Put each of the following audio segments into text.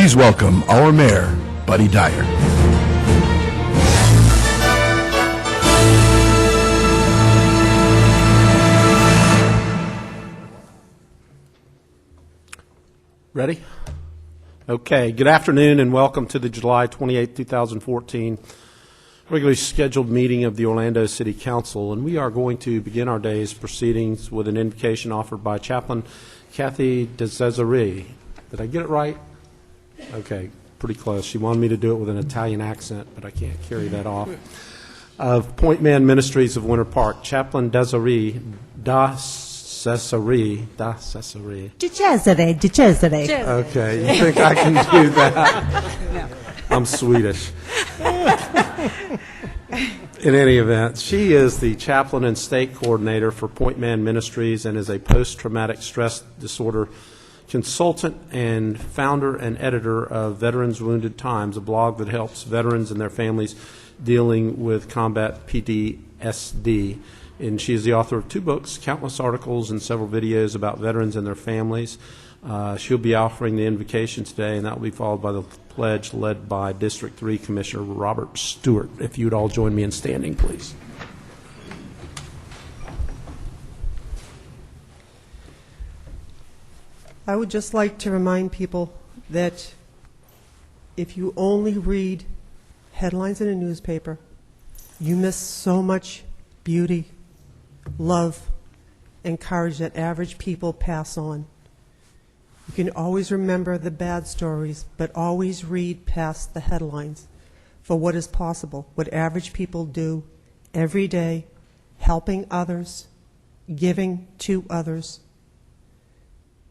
Please welcome our mayor, Buddy Dyer. Ready? Okay. Good afternoon and welcome to the July 28, 2014 regularly scheduled meeting of the Orlando City Council. And we are going to begin our day's proceedings with an invocation offered by Chaplain Kathy DeCesare. Did I get it right? Okay, pretty close. She wanted me to do it with an Italian accent, but I can't carry that off. Of Point Man Ministries of Winter Park, Chaplain DeCesare. DeCesare. Okay, you think I can do that? No. I'm Swedish. In any event, she is the chaplain and state coordinator for Point Man Ministries and is a post-traumatic stress disorder consultant and founder and editor of Veterans Wounded Times, a blog that helps veterans and their families dealing with combat PTSD. And she is the author of 2 books, countless articles, and several videos about veterans and their families. She'll be offering the invocation today, and that will be followed by the pledge led by District 3 Commissioner Robert Stewart. If you'd all join me in standing, please. I would just like to remind people that if you only read headlines in a newspaper, you miss so much beauty, love, and courage that average people pass on. You can always remember the bad stories, but always read past the headlines for what is possible, what average people do every day, helping others, giving to others,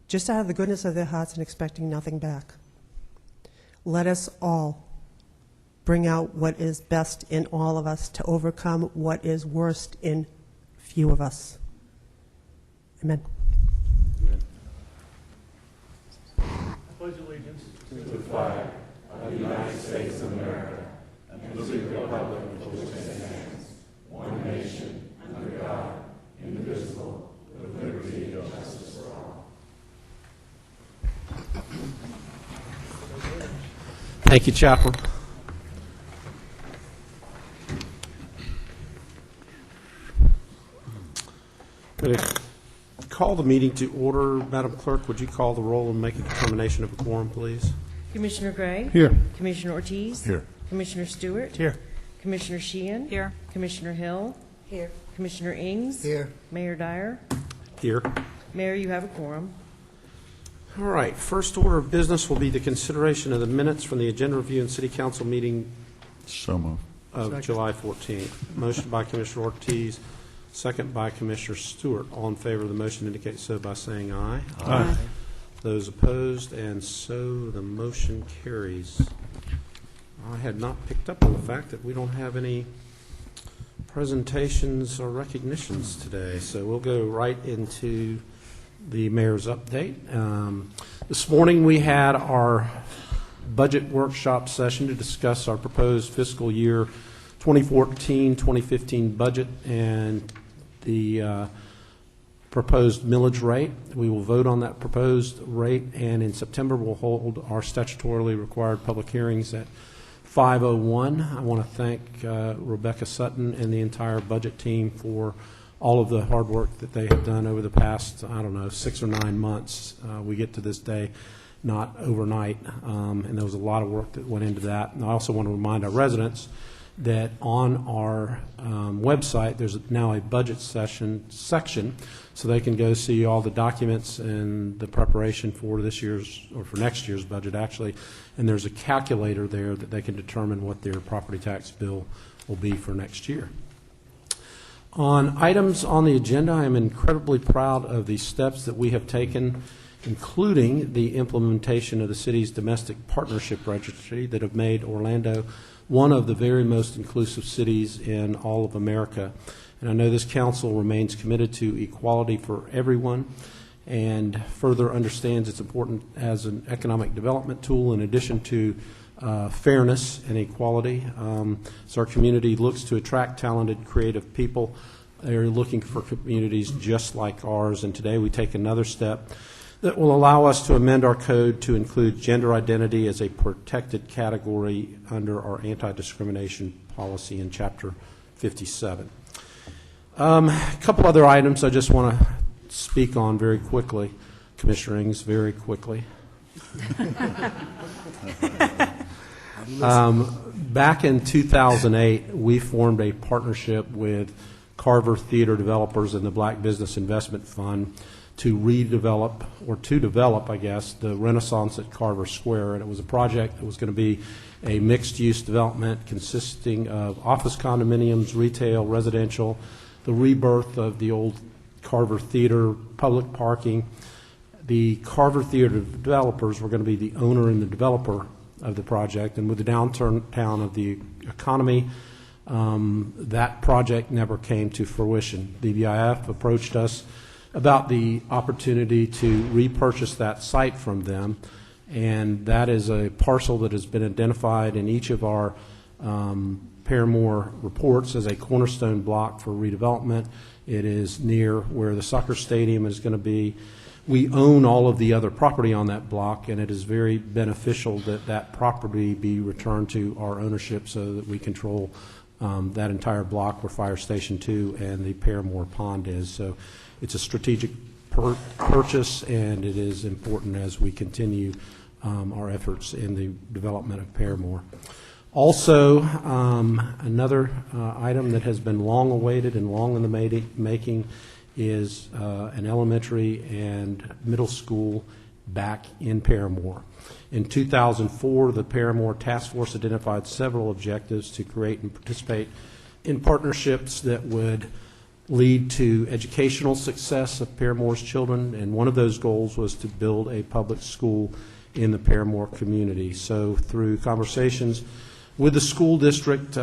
just out of the goodness of their hearts and expecting nothing back. Let us all bring out what is best in all of us to overcome what is worst in few of us. Amen. I pledge allegiance to the flag of the United States of America and to the republic for which it stands, one nation, under God, indivisible, with liberty and justice for all. Thank you, Chaplain. Going to call the meeting to order. Madam Clerk, would you call the roll and make a determination of a quorum, please? Commissioner Gray? Here. Commissioner Ortiz? Here. Commissioner Stewart? Here. Commissioner Sheehan? Here. Commissioner Hill? Here. Commissioner Ings? Here. Mayor Dyer? Here. Mayor, you have a quorum. All right. First order of business will be the consideration of the minutes from the agenda review and city council meeting So moved. of July 14th. Motion by Commissioner Ortiz, second by Commissioner Stewart. All in favor of the motion indicate so by saying aye. Aye. Those opposed, and so the motion carries. I had not picked up on the fact that we don't have any presentations or recognitions today, so we'll go right into the mayor's update. This morning we had our budget workshop session to discuss our proposed fiscal year 2014-2015 budget and the proposed millage rate. We will vote on that proposed rate, and in September we'll hold our statutorily required public hearings at 5:01. I want to thank Rebecca Sutton and the entire budget team for all of the hard work that they have done over the past, 6 or 9 months. We get to this day not overnight, and there was a lot of work that went into that. And I also want to remind our residents that on our website there's now a budget section, so they can go see all the documents and the preparation for this year's, or for next year's budget actually, and there's a calculator there that they can determine what their property tax bill will be for next year. On items on the agenda, I am incredibly proud of the steps that we have taken, including the implementation of the city's domestic partnership registry that have made Orlando one of the very most inclusive cities in all of America. And I know this council remains committed to equality for everyone and further understands its importance as an economic development tool in addition to fairness and equality. So our community looks to attract talented, creative people. They're looking for communities just like ours, and today we take another step that will allow us to amend our code to include gender identity as a protected category under our anti-discrimination policy in Chapter 57. A couple other items I just want to speak on very quickly. Commissioner Ings, very quickly. Back in 2008, we formed a partnership with Carver Theater Developers and the Black Business Investment Fund to redevelop, or to develop, I guess, the Renaissance at Carver Square. And it was a project that was going to be a mixed-use development consisting of office condominiums, retail, residential, the rebirth of the old Carver Theater, public parking. The Carver Theater developers were going to be the owner and the developer of the project, and with the downturn of the economy, that project never came to fruition. BBIF approached us about the opportunity to repurchase that site from them, and that is a parcel that has been identified in each of our Paramore reports as a cornerstone block for redevelopment. It is near where the soccer stadium is going to be. We own all of the other property on that block, and it is very beneficial that that property be returned to our ownership so that we control that entire block where Fire Station 2 and the Paramore Pond is. So it's a strategic purchase, and it is important as we continue our efforts in the development of Paramore. Also, another item that has been long awaited and long in the making is an elementary and middle school back in Paramore. In 2004, the Paramore Task Force identified several objectives to create and participate in partnerships that would lead to educational success of Paramore's children, and one of those goals was to build a public school in the Paramore community. So through conversations with the school district,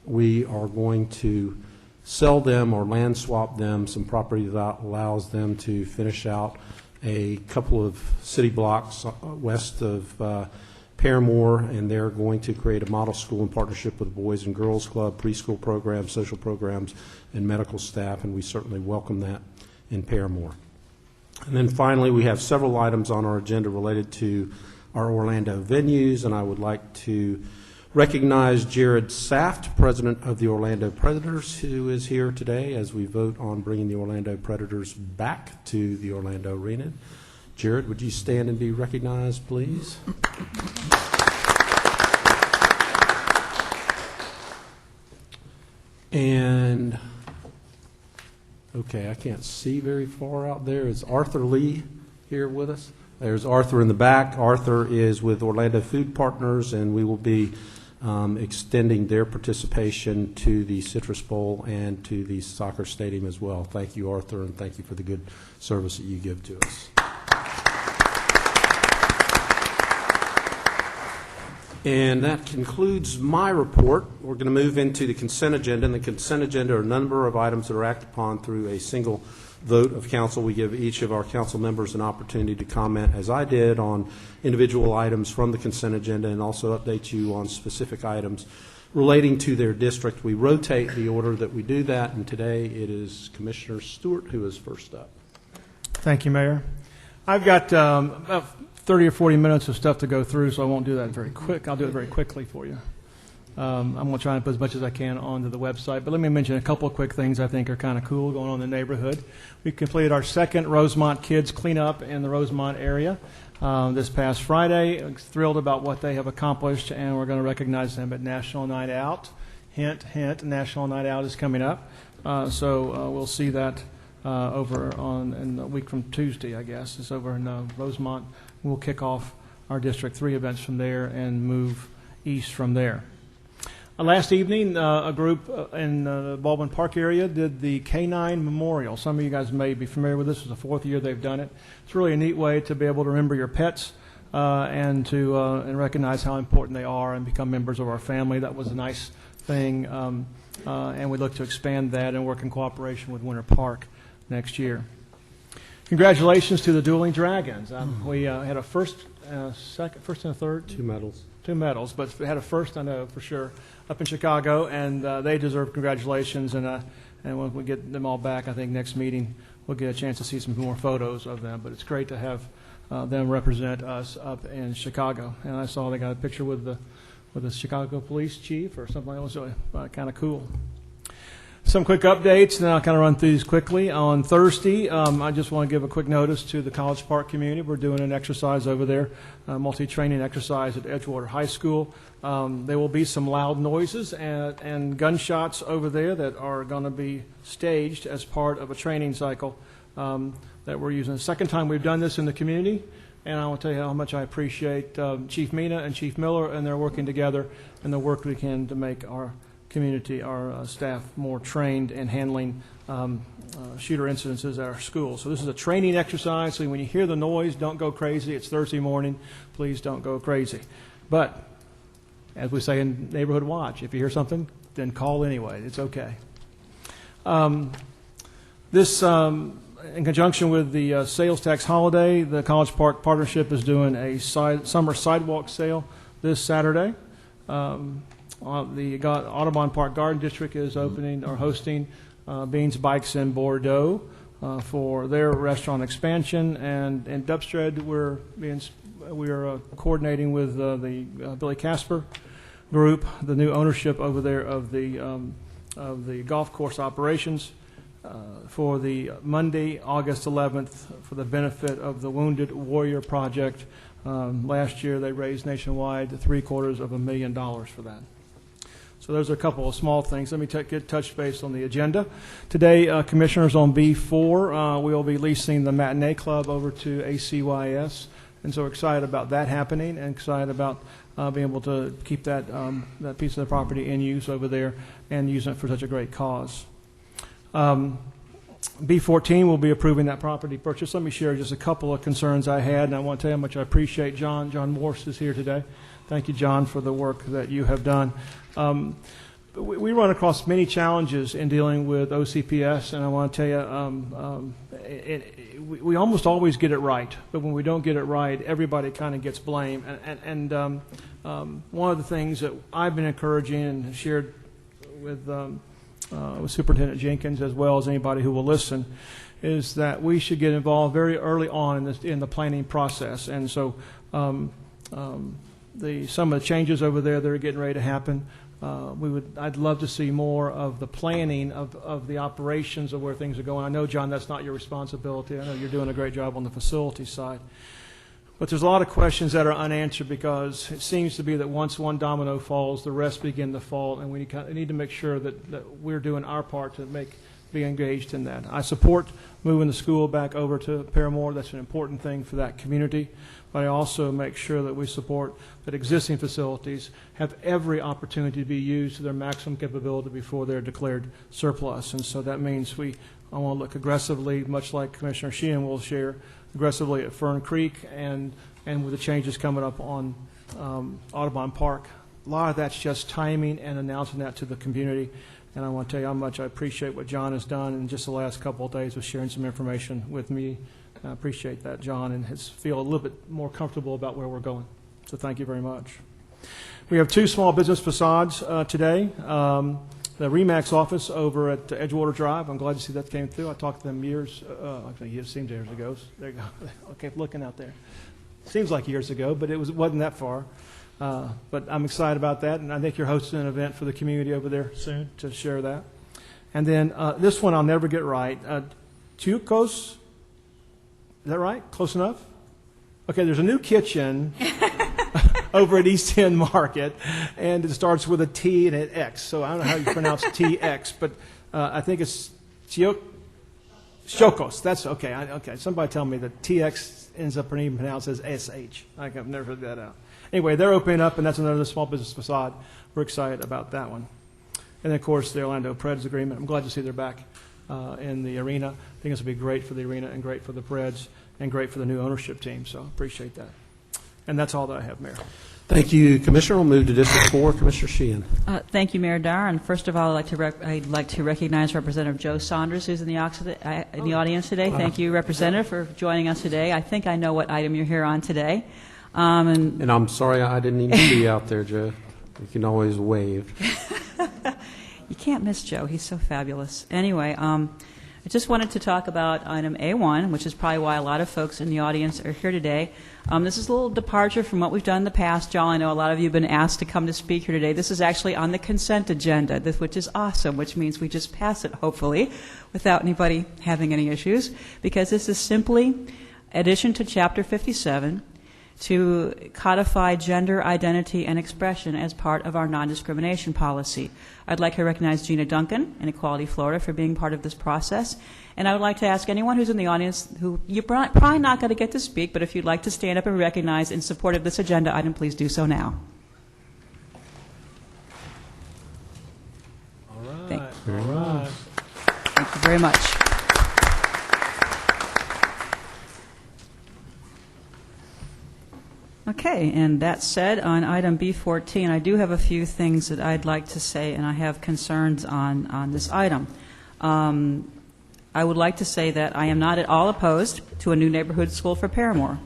we are going to sell them or land swap them some property that allows them to finish out a couple of city blocks west of Paramore, and they're going to create a model school in partnership with the Boys and Girls Club, preschool programs, social programs, and medical staff, and we certainly welcome that in Paramore. And then finally, we have several items on our agenda related to our Orlando venues, and I would like to recognize Jared Saft, president of the Orlando Predators, who is here today as we vote on bringing the Orlando Predators back to the Orlando Arena. Jared, would you stand and be recognized, please? And, okay, I can't see very far out there. Is Arthur Lee here with us? There's Arthur in the back. Arthur is with Orlando Food Partners, and we will be extending their participation to the Citrus Bowl and to the soccer stadium as well. Thank you, Arthur, and thank you for the good service that you give to us. And that concludes my report. We're going to move into the consent agenda. And the consent agenda are a number of items that are acted upon through a single vote of council. We give each of our council members an opportunity to comment, as I did, on individual items from the consent agenda, and also update you on specific items relating to their district. We rotate the order that we do that, and today it is Commissioner Stewart who is first up. Thank you, Mayor. I've got about 30 or 40 minutes of stuff to go through, so I won't do that very quick. I'll do it very quickly for you. I'm going to try and put as much as I can onto the website, but let me mention a couple of quick things I think are kind of cool going on in the neighborhood. We completed our second Rosemont Kids cleanup in the Rosemont area this past Friday. I'm thrilled about what they have accomplished, and we're going to recognize them at National Night Out. Hint, hint, National Night Out is coming up, so we'll see that over in a week from Tuesday, I guess. It's over in Rosemont. We'll kick off our District 3 events from there and move east from there. Last evening, a group in the Baldwin Park area did the K9 Memorial. Some of you guys may be familiar with this. It's the fourth year they've done it. It's really a neat way to be able to remember your pets and to and recognize how important they are and become members of our family. That was a nice thing, and we look to expand that and work in cooperation with Winter Park next year. Congratulations to the Dueling Dragons. We had a first, second, first and a third. Two medals. Two medals, but we had a first, I know for sure, up in Chicago, and they deserve congratulations. And when we get them all back, I think next meeting we'll get a chance to see some more photos of them. But it's great to have them represent us up in Chicago. And I saw they got a picture with the Chicago police chief or something like that. It was kind of cool. Some quick updates, and then I'll kind of run through these quickly. On Thursday, I just want to give a quick notice to the College Park community. We're doing an exercise over there, a multi-training exercise at Edgewater High School. There will be some loud noises and gunshots over there that are going to be staged as part of a training cycle that we're using. The second time we've done this in the community, and I want to tell you how much I appreciate Chief Mina and Chief Miller, and they're working together and the work we can to make our community, our staff more trained in handling shooter incidences at our schools. So this is a training exercise, so when you hear the noise, don't go crazy. It's Thursday morning. Please don't go crazy. But as we say in Neighborhood Watch, if you hear something, then call anyway. It's okay. This, in conjunction with the sales tax holiday, the College Park Partnership is doing a summer sidewalk sale this Saturday. The Audubon Park Garden District is opening or hosting Beans Bikes in Bordeaux for their restaurant expansion, and in Dubstred we're coordinating with the Billy Casper group, the new ownership over there of the golf course operations, for the Monday, August 11th, for the benefit of the Wounded Warrior Project. Last year they raised nationwide $750,000 for that. So those are a couple of small things. Let me get touch base on the agenda. Today, Commissioners, on B4, we'll be leasing the Matinee Club over to ACYS. And so we're excited about that happening and excited about being able to keep that piece of the property in use over there and using it for such a great cause. B14 will be approving that property purchase. Let me share just a couple of concerns I had, and I want to tell you how much I appreciate John. John Morse is here today. Thank you, John, for the work that you have done. We run across many challenges in dealing with OCPS, and I want to tell you, we almost always get it right, but when we don't get it right, everybody kind of gets blamed. And one of the things that I've been encouraging and shared with Superintendent Jenkins, as well as anybody who will listen, is that we should get involved very early on in the planning process. And so some of the changes over there that are getting ready to happen, I'd love to see more of the planning of the operations of where things are going. I know, John, that's not your responsibility. I know you're doing a great job on the facility side. But there's a lot of questions that are unanswered because it seems to be that once one domino falls, the rest begin to fall, and we need to make sure that we're doing our part to be engaged in that. I support moving the school back over to Paramore. That's an important thing for that community. But I also make sure that we support that existing facilities have every opportunity to be used to their maximum capability before they're declared surplus. And so that means I want to look aggressively, much like Commissioner Sheehan will share, aggressively at Fern Creek and with the changes coming up on Audubon Park. A lot of that's just timing and announcing that to the community. And I want to tell you how much I appreciate what John has done in just the last couple of days with sharing some information with me. I appreciate that, John, and feel a little bit more comfortable about where we're going. So thank you very much. We have two small business facades today. The RE/MAX office over at Edgewater Drive. I'm glad to see that came through. I talked to them it seemed years ago. There you go. I kept looking out there. Seems like years ago, but it wasn't that far. But I'm excited about that, and I think you're hosting an event for the community over there soon to share that. And then this one I'll never get right. Chukos, is that right? Close enough? Okay, there's a new kitchen over at East End Market, and it starts with a T and an X. So I don't know how you pronounce TX, but I think it's Chokos. That's okay. Okay, somebody tell me that TX ends up being pronounced as SH. I've never figured that out. Anyway, they're opening up, and that's another small business facade. We're excited about that one. And, of course, the Orlando Preds agreement. I'm glad to see they're back in the arena. I think this will be great for the arena and great for the Preds and great for the new ownership team, so appreciate that. And that's all that I have, Mayor. Thank you, Commissioner. We'll move to District 4. Commissioner Sheehan. Thank you, Mayor Dyer. And first of all, I'd like to recognize Representative Joe Saunders, who's in the audience today. Thank you, Representative, for joining us today. I think I know what item you're here on today. And I'm sorry I didn't even see you out there, Joe. You can always wave. You can't miss Joe. He's so fabulous. Anyway, I just wanted to talk about item A1, which is probably why a lot of folks in the audience are here today. This is a little departure from what we've done in the past. John, I know a lot of you have been asked to come to speak here today. This is actually on the consent agenda, which is awesome, which means we just pass it, hopefully, without anybody having any issues, because this is simply addition to Chapter 57 to codify gender identity and expression as part of our non-discrimination policy. I'd like to recognize Gina Duncan in Equality Florida for being part of this process. And I would like to ask anyone who's in the audience who you're probably not going to get to speak, but if you'd like to stand up and recognize in support of this agenda item, please do so now. All right. Thank All right. Thank you very much. Okay, and that said, on item B14, I do have a few things that I'd like to say, and I have concerns on this item. I would like to say that I am not at all opposed to a new neighborhood school for Paramore.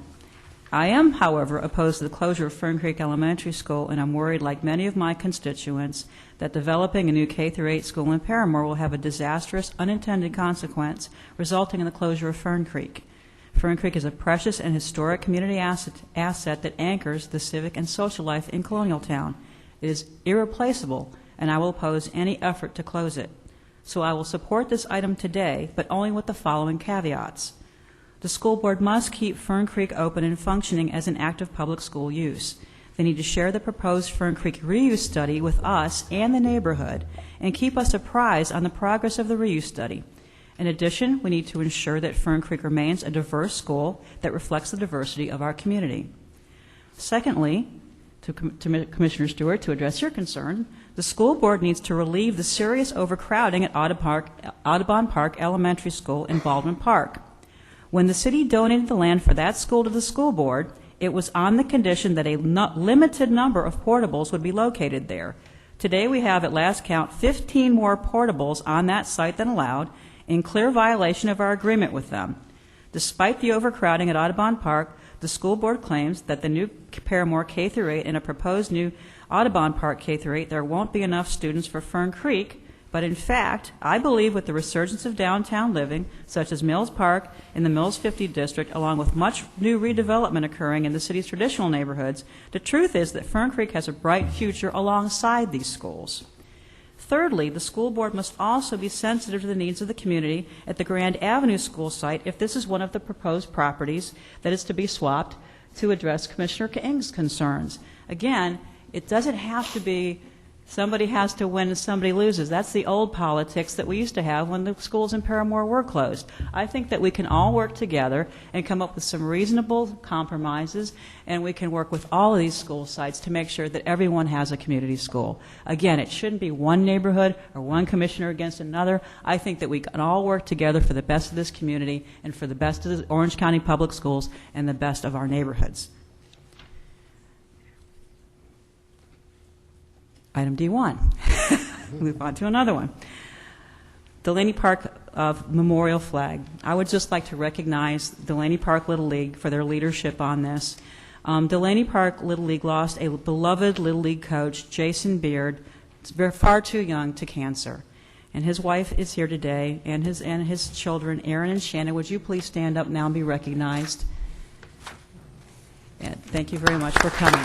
I am, however, opposed to the closure of Fern Creek Elementary School, and I'm worried, like many of my constituents, that developing a new K-8 school in Paramore will have a disastrous, unintended consequence, resulting in the closure of Fern Creek. Fern Creek is a precious and historic community asset that anchors the civic and social life in Colonial Town. It is irreplaceable, and I will oppose any effort to close it. So I will support this item today, but only with the following caveats. The school board must keep Fern Creek open and functioning as an active public school use. They need to share the proposed Fern Creek reuse study with us and the neighborhood, and keep us apprised on the progress of the reuse study. In addition, we need to ensure that Fern Creek remains a diverse school that reflects the diversity of our community. Secondly, to Commissioner Stewart, to address your concern, the school board needs to relieve the serious overcrowding at Audubon Park Elementary School in Baldwin Park. When the city donated the land for that school to the school board, it was on the condition that a limited number of portables would be located there. Today we have, at last count, 15 more portables on that site than allowed, in clear violation of our agreement with them. Despite the overcrowding at Audubon Park, the school board claims that the new Paramore K-8 and a proposed new Audubon Park K-8, there won't be enough students for Fern Creek, but in fact, I believe with the resurgence of downtown living, such as Mills Park in the Mills 50 district, along with much new redevelopment occurring in the city's traditional neighborhoods, the truth is that Fern Creek has a bright future alongside these schools. Thirdly, the school board must also be sensitive to the needs of the community at the Grand Avenue school site if this is one of the proposed properties that is to be swapped to address Commissioner King's concerns. Again, it doesn't have to be somebody has to win and somebody loses. That's the old politics that we used to have when the schools in Paramore were closed. I think that we can all work together and come up with some reasonable compromises, and we can work with all of these school sites to make sure that everyone has a community school. Again, it shouldn't be one neighborhood or one commissioner against another. I think that we can all work together for the best of this community and for the best of the Orange County Public Schools and the best of our neighborhoods. Item D1. Move on to another one. Delaney Park Memorial Flag. I would just like to recognize Delaney Park Little League for their leadership on this. Delaney Park Little League lost a beloved Little League coach, Jason Beard, far too young, to cancer. And his wife is here today, and his children, Aaron and Shannon. Would you please stand up now and be recognized? And thank you very much for coming.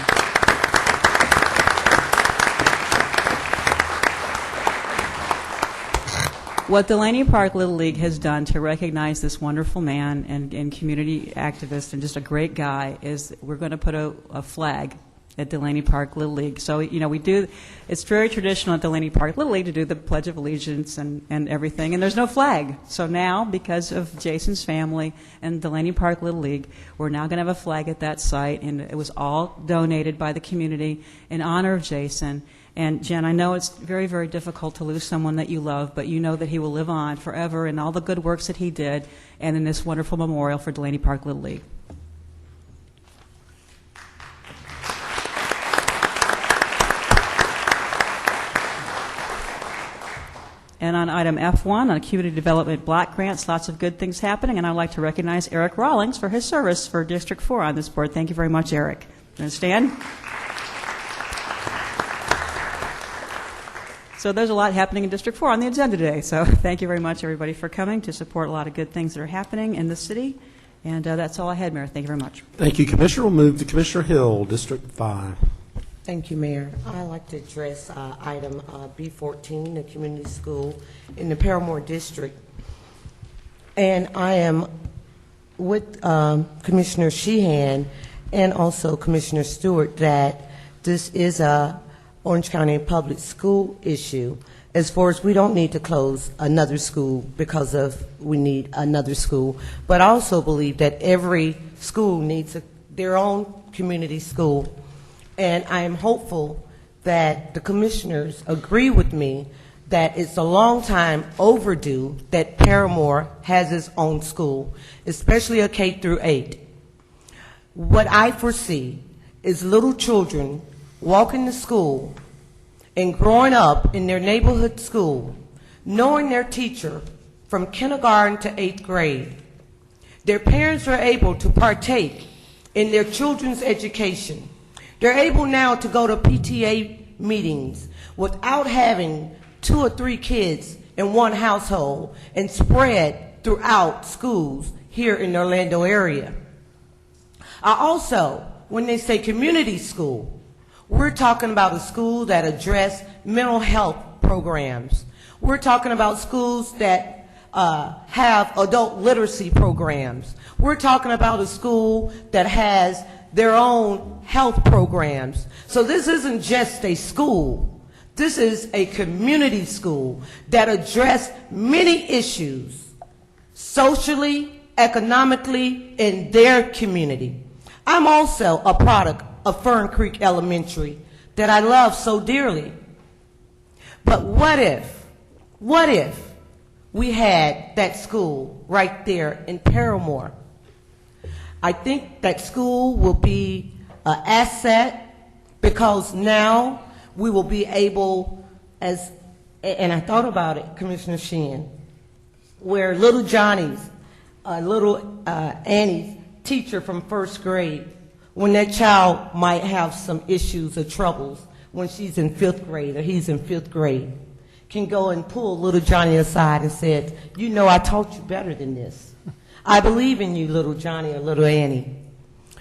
What Delaney Park Little League has done to recognize this wonderful man and community activist and just a great guy is we're going to put a flag at Delaney Park Little League. So, you know, it's very traditional at Delaney Park Little League to do the Pledge of Allegiance and everything, and there's no flag. So now, because of Jason's family and Delaney Park Little League, we're now going to have a flag at that site, and it was all donated by the community in honor of Jason. And Jen, I know it's very, very difficult to lose someone that you love, but you know that he will live on forever in all the good works that he did and in this wonderful memorial for Delaney Park Little League. And on item F1, on community development block grants, lots of good things happening, and I'd like to recognize Eric Rawlings for his service for District 4 on this board. Thank you very much, Eric. You understand? So there's a lot happening in District 4 on the agenda today. So thank you very much, everybody, for coming to support a lot of good things that are happening in the city. And that's all I had, Mayor. Thank you very much. Thank you, Commissioner. We'll move to Commissioner Hill, District 5. Thank you, Mayor. I'd like to address item B14, the community school in the Paramore District. And I am with Commissioner Sheehan and also Commissioner Stewart that this is a Orange County public school issue. As far as we don't need to close another school because of we need another school, but I also believe that every school needs their own community school. And I am hopeful that the commissioners agree with me that it's a long time overdue that Paramore has its own school, especially a K through 8. What I foresee is little children walking to school and growing up in their neighborhood school, knowing their teacher from kindergarten to 8th grade. Their parents are able to partake in their children's education. They're able now to go to PTA meetings without having 2 or 3 kids in one household and spread throughout schools here in the Orlando area. I also, when they say community school, we're talking about a school that address mental health programs. We're talking about schools that have adult literacy programs. We're talking about a school that has their own health programs. So this isn't just a school. This is a community school that address many issues socially, economically, in their community. I'm also a product of Fern Creek Elementary that I love so dearly. But what if we had that school right there in Paramore? I think that school will be an asset because now we will be able, and I thought about it, Commissioner Sheehan, where little Johnny's, little Annie's teacher from 1st grade, when that child might have some issues or troubles when she's in 5th grade or he's in 5th grade, can go and pull little Johnny aside and say, you know, I taught you better than this. I believe in you, little Johnny or little Annie.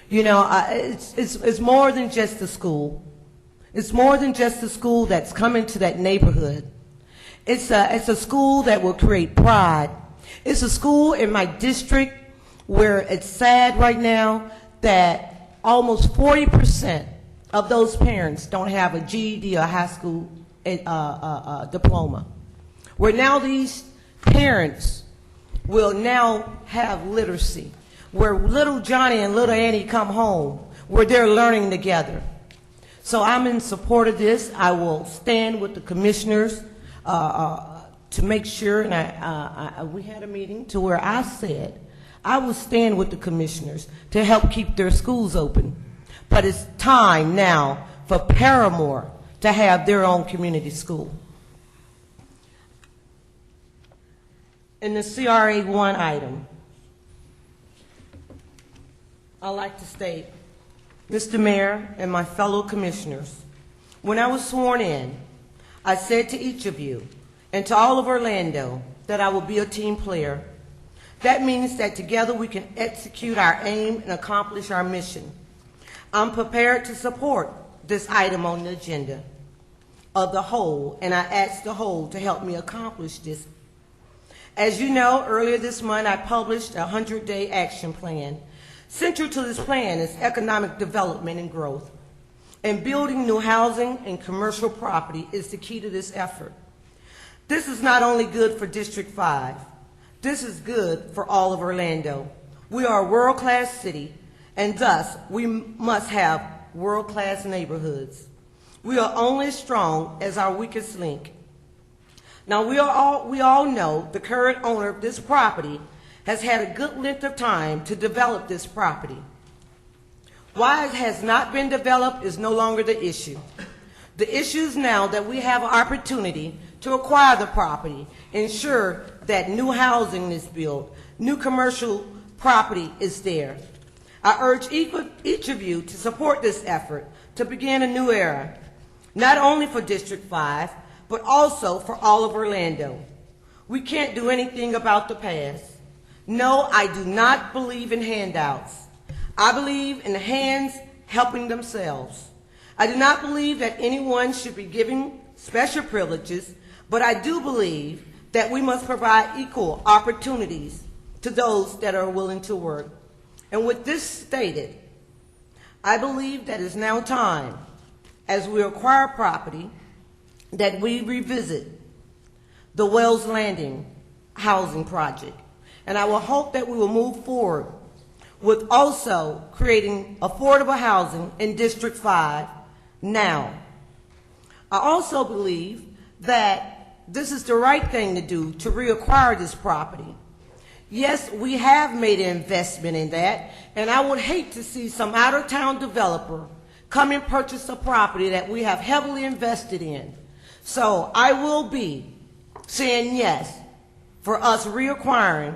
You know, it's more than just a school. It's more than just a school that's coming to that neighborhood. It's a school that will create pride. It's a school in my district where it's sad right now that almost 40% of those parents don't have a GED or high school diploma. Where now these parents will now have literacy. Where little Johnny and little Annie come home, where they're learning together. So I'm in support of this. I will stand with the commissioners to make sure, and we had a meeting to where I said I will stand with the commissioners to help keep their schools open. But it's time now for Paramore to have their own community school. In the CRA 1 item, I'd like to state, Mr. Mayor and my fellow commissioners, when I was sworn in, I said to each of you and to all of Orlando that I will be a team player. That means that together we can execute our aim and accomplish our mission. I'm prepared to support this item on the agenda of the whole, and I ask the whole to help me accomplish this. As you know, earlier this month I published a 100-day action plan. Central to this plan is economic development and growth. And building new housing and commercial property is the key to this effort. This is not only good for District 5, this is good for all of Orlando. We are a world-class city, and thus we must have world-class neighborhoods. We are only as strong as our weakest link. Now, we all know the current owner of this property has had a good length of time to develop this property. Why it has not been developed is no longer the issue. The issue is now that we have an opportunity to acquire the property, ensure that new housing is built, new commercial property is there. I urge each of you to support this effort to begin a new era, not only for District 5, but also for all of Orlando. We can't do anything about the past. No, I do not believe in handouts. I believe in the hands helping themselves. I do not believe that anyone should be given special privileges, but I do believe that we must provide equal opportunities to those that are willing to work. And with this stated, I believe that it's now time, as we acquire property, that we revisit the Wells Landing housing project. And I will hope that we will move forward with also creating affordable housing in District 5 now. I also believe that this is the right thing to do to reacquire this property. Yes, we have made an investment in that, and I would hate to see some out-of-town developer come and purchase a property that we have heavily invested in. So I will be saying yes for us reacquiring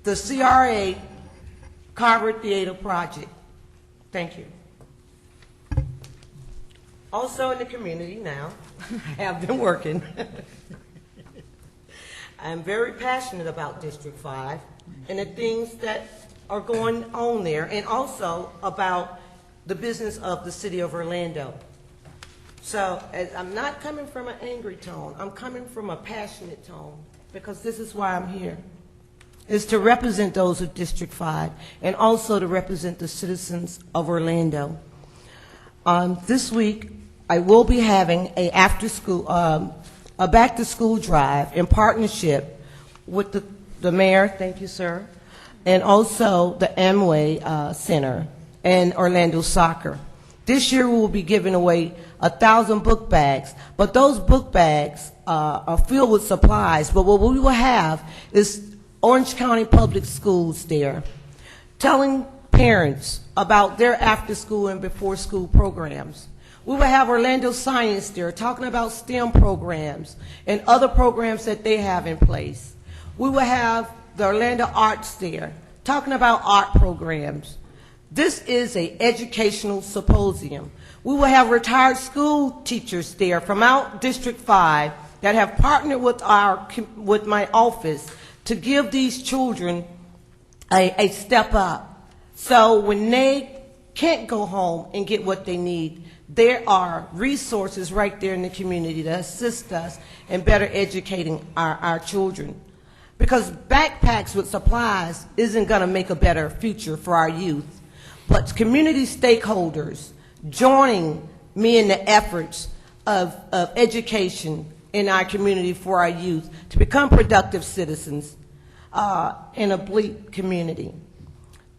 the CRA Carver Theater project. Thank you. Also in the community now, I have been working. I'm very passionate about District 5 and the things that are going on there, and also about the business of the city of Orlando. So I'm not coming from an angry tone. I'm coming from a passionate tone, because this is why I'm here, is to represent those of District 5 and also to represent the citizens of Orlando. This week, I will be having a back-to-school drive in partnership with the mayor, thank you, sir, and also the Amway Center and Orlando Soccer. This year we will be giving away 1,000 book bags, but those book bags are filled with supplies. But what we will have is Orange County Public Schools there, telling parents about their after-school and before-school programs. We will have Orlando Science there, talking about STEM programs and other programs that they have in place. We will have the Orlando Arts there, talking about art programs. This is an educational symposium. We will have retired school teachers there from out District 5 that have partnered with my office to give these children a step up. So when they can't go home and get what they need, there are resources right there in the community to assist us in better educating our children. Because backpacks with supplies isn't going to make a better future for our youth. But community stakeholders joining me in the efforts of education in our community for our youth to become productive citizens in a bleak community.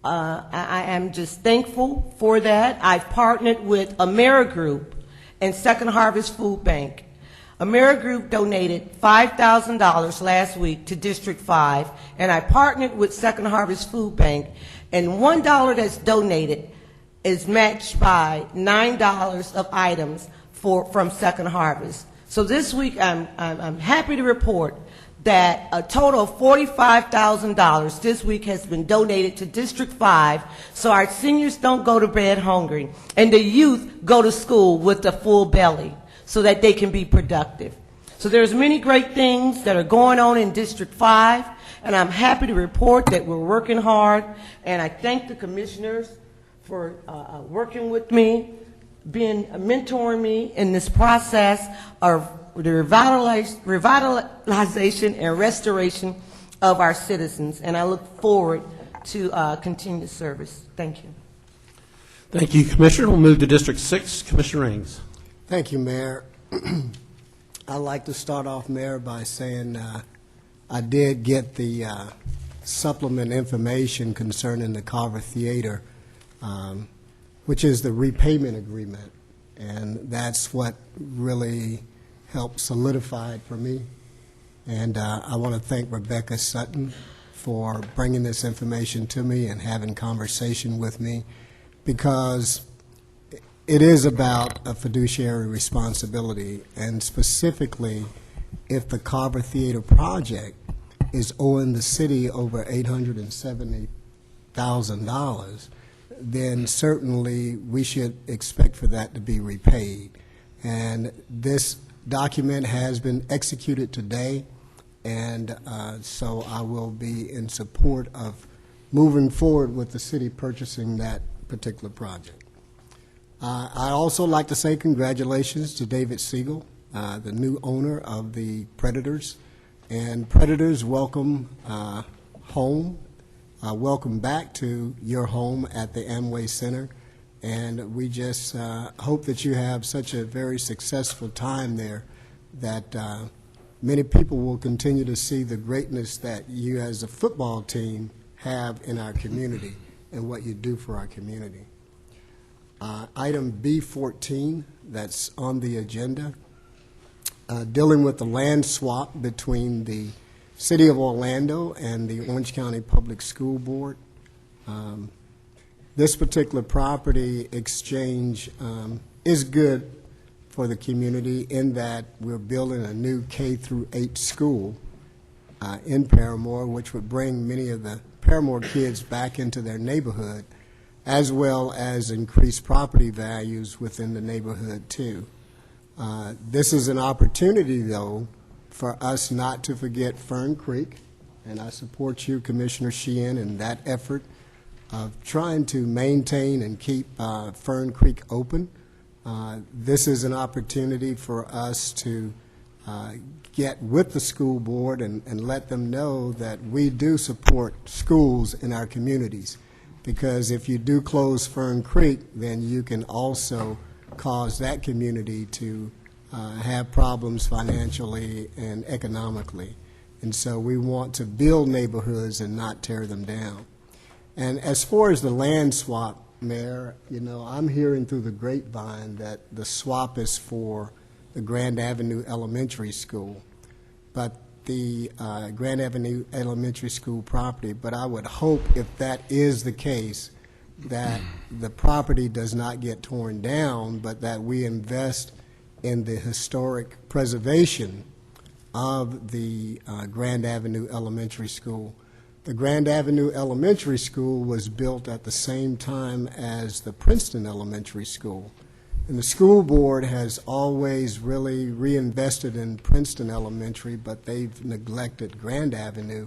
I am just thankful for that. I've partnered with AmeriGroup and Second Harvest Food Bank. AmeriGroup donated $5,000 last week to District 5, and I partnered with Second Harvest Food Bank, and $1 that's donated is matched by $9 of items from Second Harvest. So this week I'm happy to report that a total of $45,000 this week has been donated to District 5, so our seniors don't go to bed hungry, and the youth go to school with a full belly so that they can be productive. So there's many great things that are going on in District 5, and I'm happy to report that we're working hard, and I thank the commissioners for working with me, mentoring me in this process of the revitalization and restoration of our citizens, and I look forward to continued service. Thank you. Thank you, Commissioner. We'll move to District 6. Commissioner Ings. Thank you, Mayor. I'd like to start off, Mayor, by saying I did get the supplement information concerning the Carver Theater, which is the repayment agreement, and that's what really helped solidify it for me. And I want to thank Rebecca Sutton for bringing this information to me and having conversation with me, because it is about a fiduciary responsibility, and specifically if the Carver Theater project is owing the city over $870,000, then certainly we should expect for that to be repaid. And this document has been executed today, and so I will be in support of moving forward with the city purchasing that particular project. I'd also like to say congratulations to David Siegel, the new owner of the Predators. And Predators, welcome home. Welcome back to your home at the Amway Center. And we just hope that you have such a very successful time there, that many people will continue to see the greatness that you as a football team have in our community and what you do for our community. Item B14 that's on the agenda, dealing with the land swap between the City of Orlando and the Orange County Public School Board. This particular property exchange is good for the community in that we're building a new K-8 school in Paramore, which would bring many of the Paramore kids back into their neighborhood, as well as increase property values within the neighborhood too. This is an opportunity, though, for us not to forget Fern Creek, and I support you, Commissioner Sheehan, in that effort of trying to maintain and keep Fern Creek open. This is an opportunity for us to get with the school board and let them know that we do support schools in our communities, because if you do close Fern Creek, then you can also cause that community to have problems financially and economically. And so we want to build neighborhoods and not tear them down. And as far as the land swap, Mayor, you know, I'm hearing through the grapevine that the swap is for the Grand Avenue Elementary School, but the Grand Avenue Elementary School property. But I would hope, if that is the case, that the property does not get torn down, but that we invest in the historic preservation of the Grand Avenue Elementary School. The Grand Avenue Elementary School was built at the same time as the Princeton Elementary School. And the school board has always really reinvested in Princeton Elementary, but they've neglected Grand Avenue,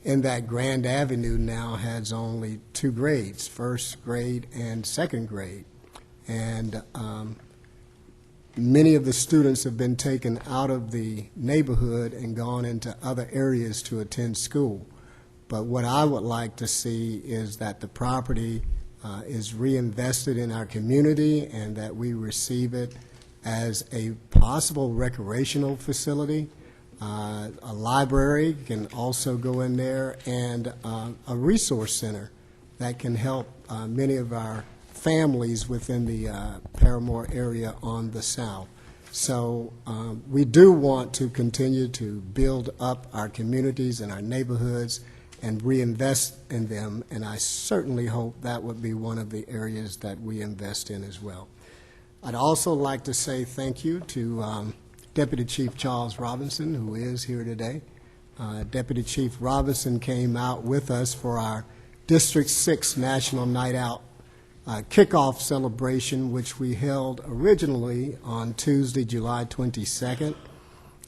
in that Grand Avenue now has only 2 grades, first grade and second grade. And many of the students have been taken out of the neighborhood and gone into other areas to attend school. But what I would like to see is that the property is reinvested in our community and that we receive it as a possible recreational facility. A library can also go in there, and a resource center that can help many of our families within the Paramore area on the south. So we do want to continue to build up our communities and our neighborhoods and reinvest in them, and I certainly hope that would be one of the areas that we invest in as well. I'd also like to say thank you to Deputy Chief Charles Robinson, who is here today. Deputy Chief Robinson came out with us for our District 6 National Night Out kickoff celebration, which we held originally on Tuesday, July 22nd,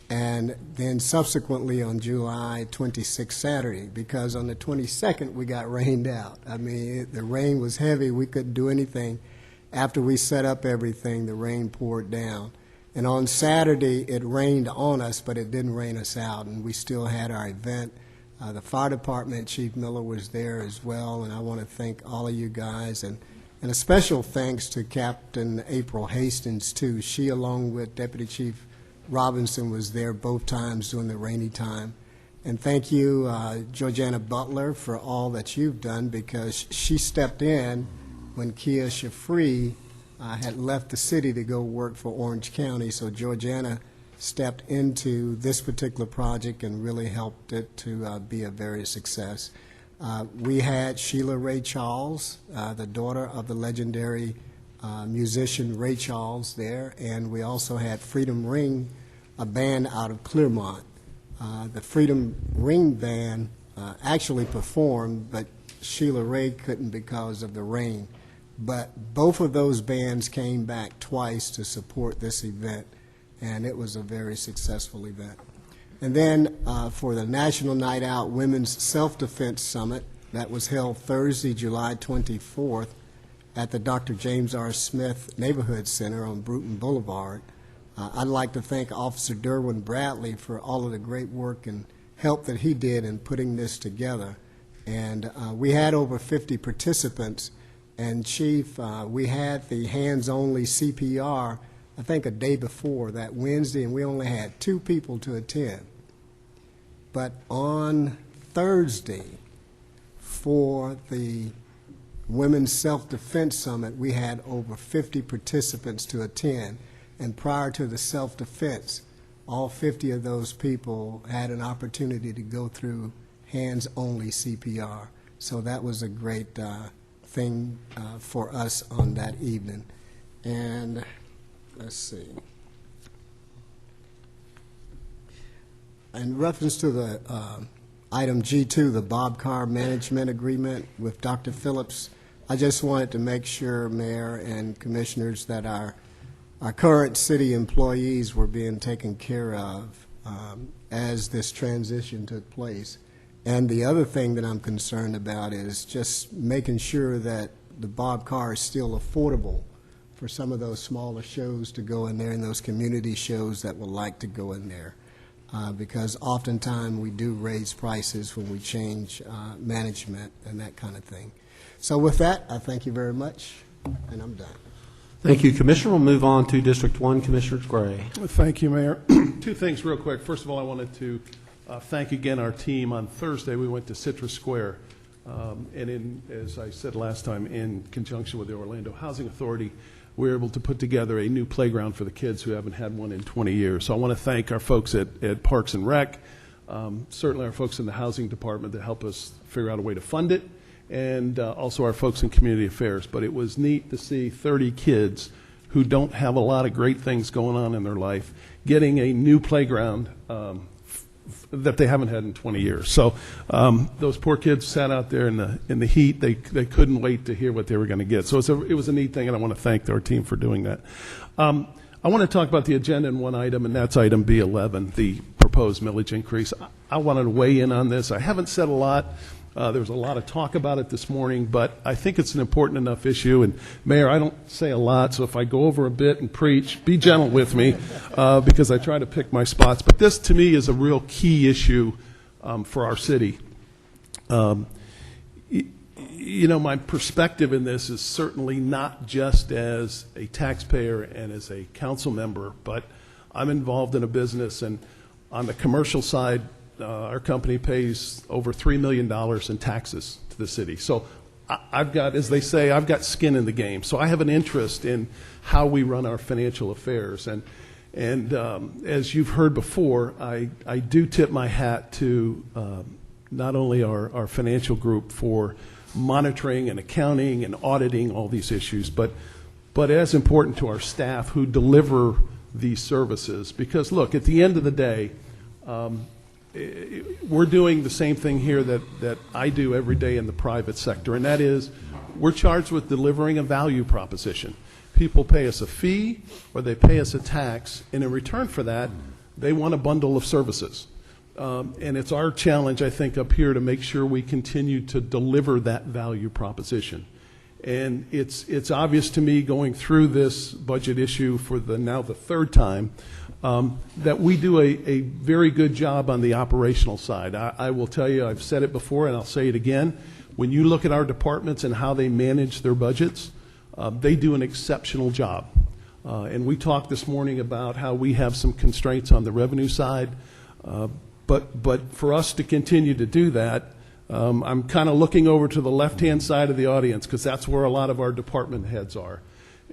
and then subsequently on July 26th, Saturday, because on the 22nd we got rained out. I mean, the rain was heavy. We couldn't do anything. After we set up everything, the rain poured down. And on Saturday, it rained on us, but it didn't rain us out, and we still had our event. The fire department, Chief Miller, was there as well, and I want to thank all of you guys, and a special thanks to Captain April Hastings, too. She, along with Deputy Chief Robinson, was there both times during the rainy time. And thank you, Georgiana Butler, for all that you've done, because she stepped in when Kia Shafree had left the city to go work for Orange County. So Georgiana stepped into this particular project and really helped it to be a very success. We had Sheila Ray Charles, the daughter of the legendary musician Ray Charles there, and we also had Freedom Ring, a band out of Clearmont. The Freedom Ring band actually performed, but Sheila Ray couldn't because of the rain. But both of those bands came back twice to support this event, and it was a very successful event. And then for the National Night Out Women's Self-Defense Summit, that was held Thursday, July 24th at the Dr. James R. Smith Neighborhood Center on Bruton Boulevard. I'd like to thank Officer Derwin Bradley for all of the great work and help that he did in putting this together. And we had over 50 participants. And Chief, we had the hands-only CPR, I think, a day before that Wednesday, and we only had 2 people to attend. But on Thursday, for the Women's Self-Defense Summit, we had over 50 participants to attend. And prior to the self-defense, all 50 of those people had an opportunity to go through hands-only CPR. So that was a great thing for us on that evening. And let's see. In reference to the item G2, the Bob Carr Management Agreement with Dr. Phillips, I just wanted to make sure, Mayor and Commissioners, that our current city employees were being taken care of as this transition took place. And the other thing that I'm concerned about is just making sure that the Bob Carr is still affordable for some of those smaller shows to go in there and those community shows that would like to go in there. Because oftentimes we do raise prices when we change management and that kind of thing. So with that, I thank you very much, and I'm done. Thank you, Commissioner. We'll move on to District 1, Commissioner Gray. Thank you, Mayor. 2 things real quick. First of all, I wanted to thank again our team. On Thursday, we went to Citrus Square, and as I said last time, in conjunction with the Orlando Housing Authority, we were able to put together a new playground for the kids who haven't had one in 20 years. So I want to thank our folks at Parks and Rec, certainly our folks in the Housing Department that help us figure out a way to fund it, and also our folks in Community Affairs. But it was neat to see 30 kids who don't have a lot of great things going on in their life getting a new playground that they haven't had in 20 years. So those poor kids sat out there in the heat. They couldn't wait to hear what they were going to get. So it was a neat thing, and I want to thank our team for doing that. I want to talk about the agenda in one item, and that's item B11, the proposed millage increase. I wanted to weigh in on this. I haven't said a lot. There was a lot of talk about it this morning, but I think it's an important enough issue. And, Mayor, I don't say a lot, so if I go over a bit and preach, be gentle with me because I try to pick my spots. But this, to me, is a real key issue for our city. You know, my perspective in this is certainly not just as a taxpayer and as a council member, but I'm involved in a business, and on the commercial side, our company pays over $3 million in taxes to the city. So I've got, as they say, I've got skin in the game. So I have an interest in how we run our financial affairs. And as you've heard before, I do tip my hat to not only our financial group for monitoring and accounting and auditing all these issues, but as important to our staff who deliver these services. Because, look, at the end of the day, we're doing the same thing here that I do every day in the private sector, and that is we're charged with delivering a value proposition. People pay us a fee or they pay us a tax, and in return for that, they want a bundle of services. And it's our challenge, I think, up here to make sure we continue to deliver that value proposition. And it's obvious to me going through this budget issue for now the 3rd time that we do a very good job on the operational side. I will tell you, I've said it before and I'll say it again, when you look at our departments and how they manage their budgets, they do an exceptional job. And we talked this morning about how we have some constraints on the revenue side, but for us to continue to do that, I'm kind of looking over to the left-hand side of the audience because that's where a lot of our department heads are.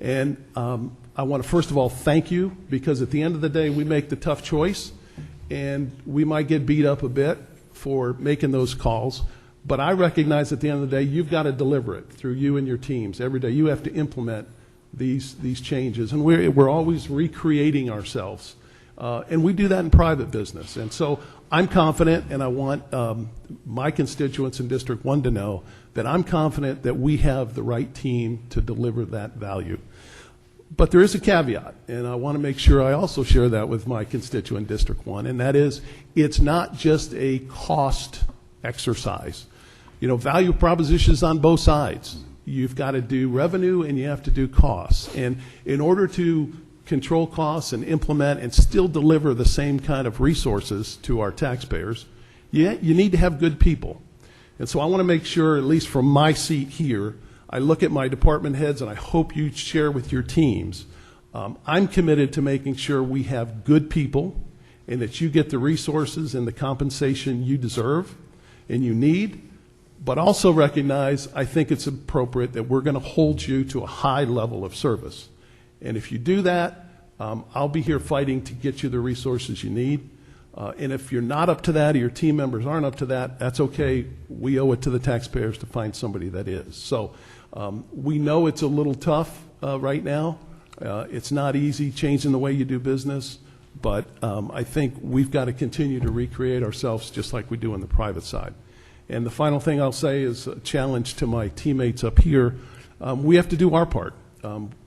And I want to, first of all, thank you, because at the end of the day, we make the tough choice, and we might get beat up a bit for making those calls. But I recognize at the end of the day, you've got to deliver it through you and your teams. Every day you have to implement these changes. And we're always recreating ourselves. And we do that in private business. And so I'm confident, and I want my constituents in District 1 to know that I'm confident that we have the right team to deliver that value. But there is a caveat, and I want to make sure I also share that with my constituent District 1, and that is it's not just a cost exercise. You know, value propositions on both sides. You've got to do revenue and you have to do costs. And in order to control costs and implement and still deliver the same kind of resources to our taxpayers, you need to have good people. And so I want to make sure, at least from my seat here, I look at my department heads, and I hope you share with your teams. I'm committed to making sure we have good people and that you get the resources and the compensation you deserve and you need, but also recognize I think it's appropriate that we're going to hold you to a high level of service. And if you do that, I'll be here fighting to get you the resources you need. And if you're not up to that or your team members aren't up to that, that's okay. We owe it to the taxpayers to find somebody that is. So we know it's a little tough right now. It's not easy changing the way you do business, but I think we've got to continue to recreate ourselves just like we do on the private side. And the final thing I'll say is a challenge to my teammates up here. We have to do our part.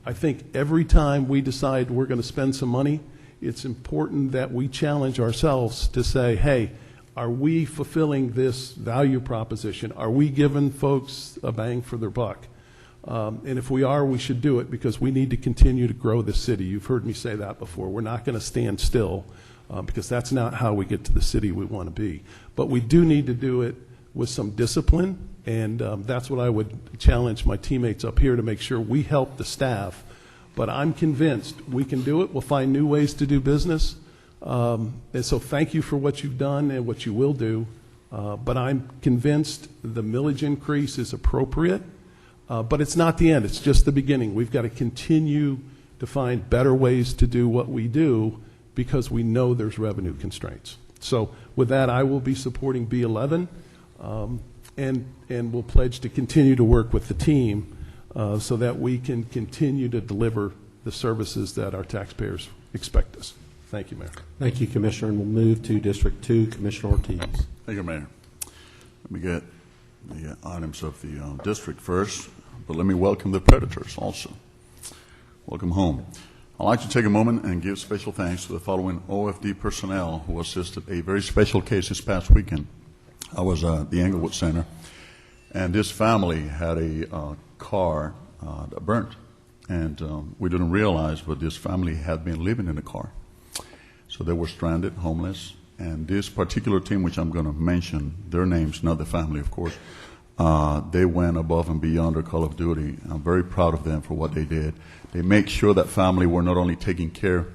I think every time we decide we're going to spend some money, it's important that we challenge ourselves to say, hey, are we fulfilling this value proposition? Are we giving folks a bang for their buck? And if we are, we should do it because we need to continue to grow the city. You've heard me say that before. We're not going to stand still because that's not how we get to the city we want to be. But we do need to do it with some discipline, and that's what I would challenge my teammates up here to make sure we help the staff. But I'm convinced we can do it. We'll find new ways to do business. And so thank you for what you've done and what you will do. But I'm convinced the millage increase is appropriate. But it's not the end. It's just the beginning. We've got to continue to find better ways to do what we do because we know there's revenue constraints. So with that, I will be supporting B11, and we'll pledge to continue to work with the team so that we can continue to deliver the services that our taxpayers expect us. Thank you, Mayor. Thank you, Commissioner. And we'll move to District 2, Commissioner Ortiz. Thank you, Mayor. Let me get the items of the district first, but let me welcome the Predators also. Welcome home. I'd like to take a moment and give special thanks to the following OFD personnel who assisted a very special case this past weekend. I was at the Englewood Center, and this family had a car that burnt, and we didn't realize, but this family had been living in the car. So they were stranded, homeless, and this particular team, which I'm going to mention, their names, not the family, of course, they went above and beyond their call of duty. I'm very proud of them for what they did. They make sure that family were not only taking care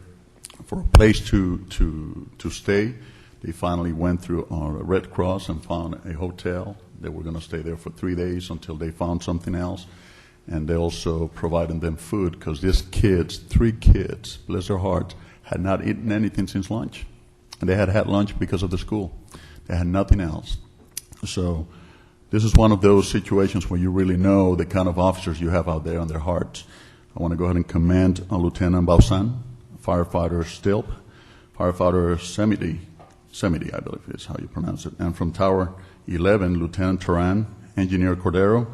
for a place to stay. They finally went through Red Cross and found a hotel. They were going to stay there for 3 days until they found something else. And they also provided them food because these kids, 3 kids, bless their hearts, had not eaten anything since lunch. And they had had lunch because of the school. They had nothing else. So this is one of those situations where you really know the kind of officers you have out there on their hearts. I want to go ahead and commend Lieutenant Bausan, Firefighter Stilp, Firefighter Semidi, I believe is how you pronounce it, and from Tower 11, Lieutenant Turan, Engineer Cordero,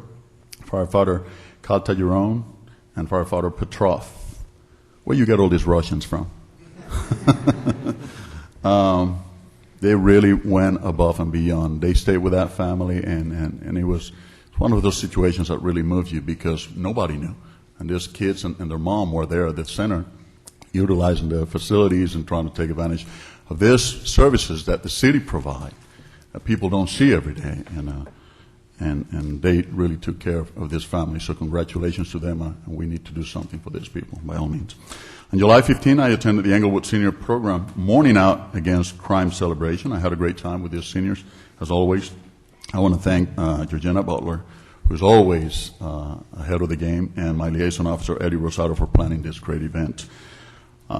Firefighter Caltagirone, and Firefighter Petrov. Where you get all these Russians from? They really went above and beyond. They stayed with that family, and it was one of those situations that really moved you because nobody knew. And these kids and their mom were there at the center utilizing the facilities and trying to take advantage of these services that the city provide that people don't see every day. And they really took care of this family. So congratulations to them, and we need to do something for these people, by all means. On July 15, I attended the Englewood Senior Program Morning Out Against Crime celebration. I had a great time with these seniors, as always. I want to thank Georgina Butler, who's always ahead of the game, and my liaison officer, Eddie Rosado, for planning this great event.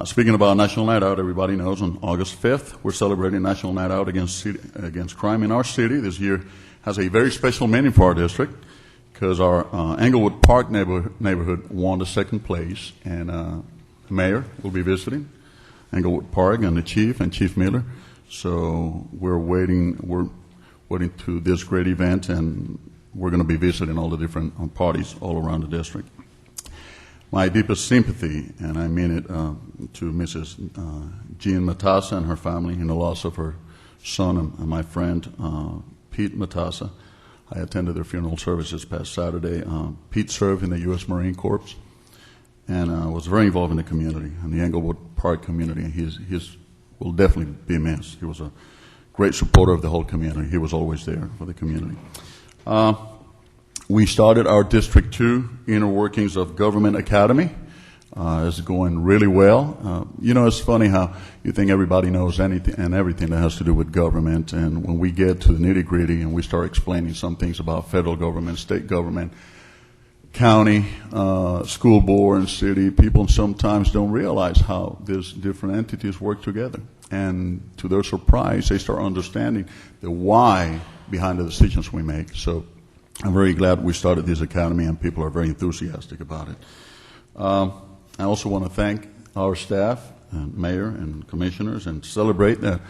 Speaking about National Night Out, everybody knows on August 5th, we're celebrating National Night Out against crime in our city. This year has a very special meaning for our district because our Englewood Park neighborhood won the second place, and the mayor will be visiting Englewood Park and the chief and Chief Miller. So we're waiting to this great event, and we're going to be visiting all the different parties all around the district. my deepest sympathy, and I mean it, to Mrs. Jean Matassa and her family in the loss of her son and my friend Pete Matassa. I attended their funeral services past Saturday. Pete served in the U.S. Marine Corps and was very involved in the community, in the Englewood Park community. He's will definitely be missed. He was a great supporter of the whole community. He was always there for the community. We started our District 2 Inner Workings of Government Academy. It's going really well. It's funny how you think everybody knows anything and everything that has to do with government, and when we get to the nitty-gritty and we start explaining some things about federal government, state government, county, school board, and city, people sometimes don't realize how these different entities work together. And to their surprise, they start understanding the why behind the decisions we make. So I'm very glad we started this academy, and people are very enthusiastic about it. I also want to thank our staff, and mayor and commissioners, and celebrate that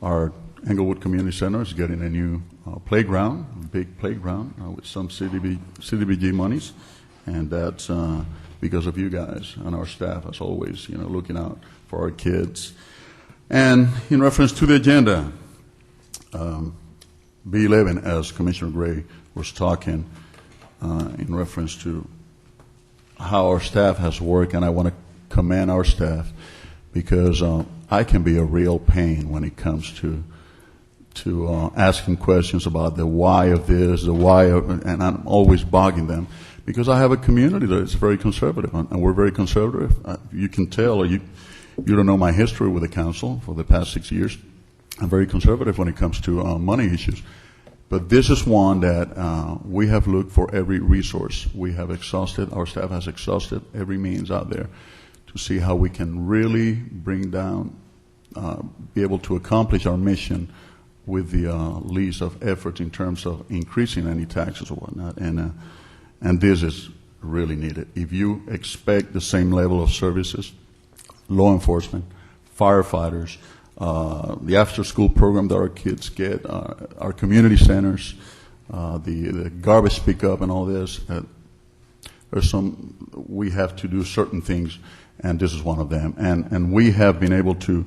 our Englewood Community Center is getting a new playground, a big playground with some CDBG monies, and that's because of you guys and our staff, as always, looking out for our kids. And in reference to the agenda, B11, as Commissioner Gray was talking, in reference to how our staff has worked, and I want to commend our staff because I can be a real pain when it comes to asking questions about the why of this, the why of, and I'm always bogging them because I have a community that is very conservative, and we're very conservative. You can tell, or you don't know my history with the council for the past 6 years. I'm very conservative when it comes to money issues. But this is one that we have looked for every resource. We have exhausted, our staff has exhausted every means out there to see how we can really bring down, be able to accomplish our mission with the least of effort in terms of increasing any taxes or whatnot. And this is really needed. If you expect the same level of services, law enforcement, firefighters, the after-school program that our kids get, our community centers, the garbage pickup and all this. We have to do certain things, and this is one of them. And we have been able to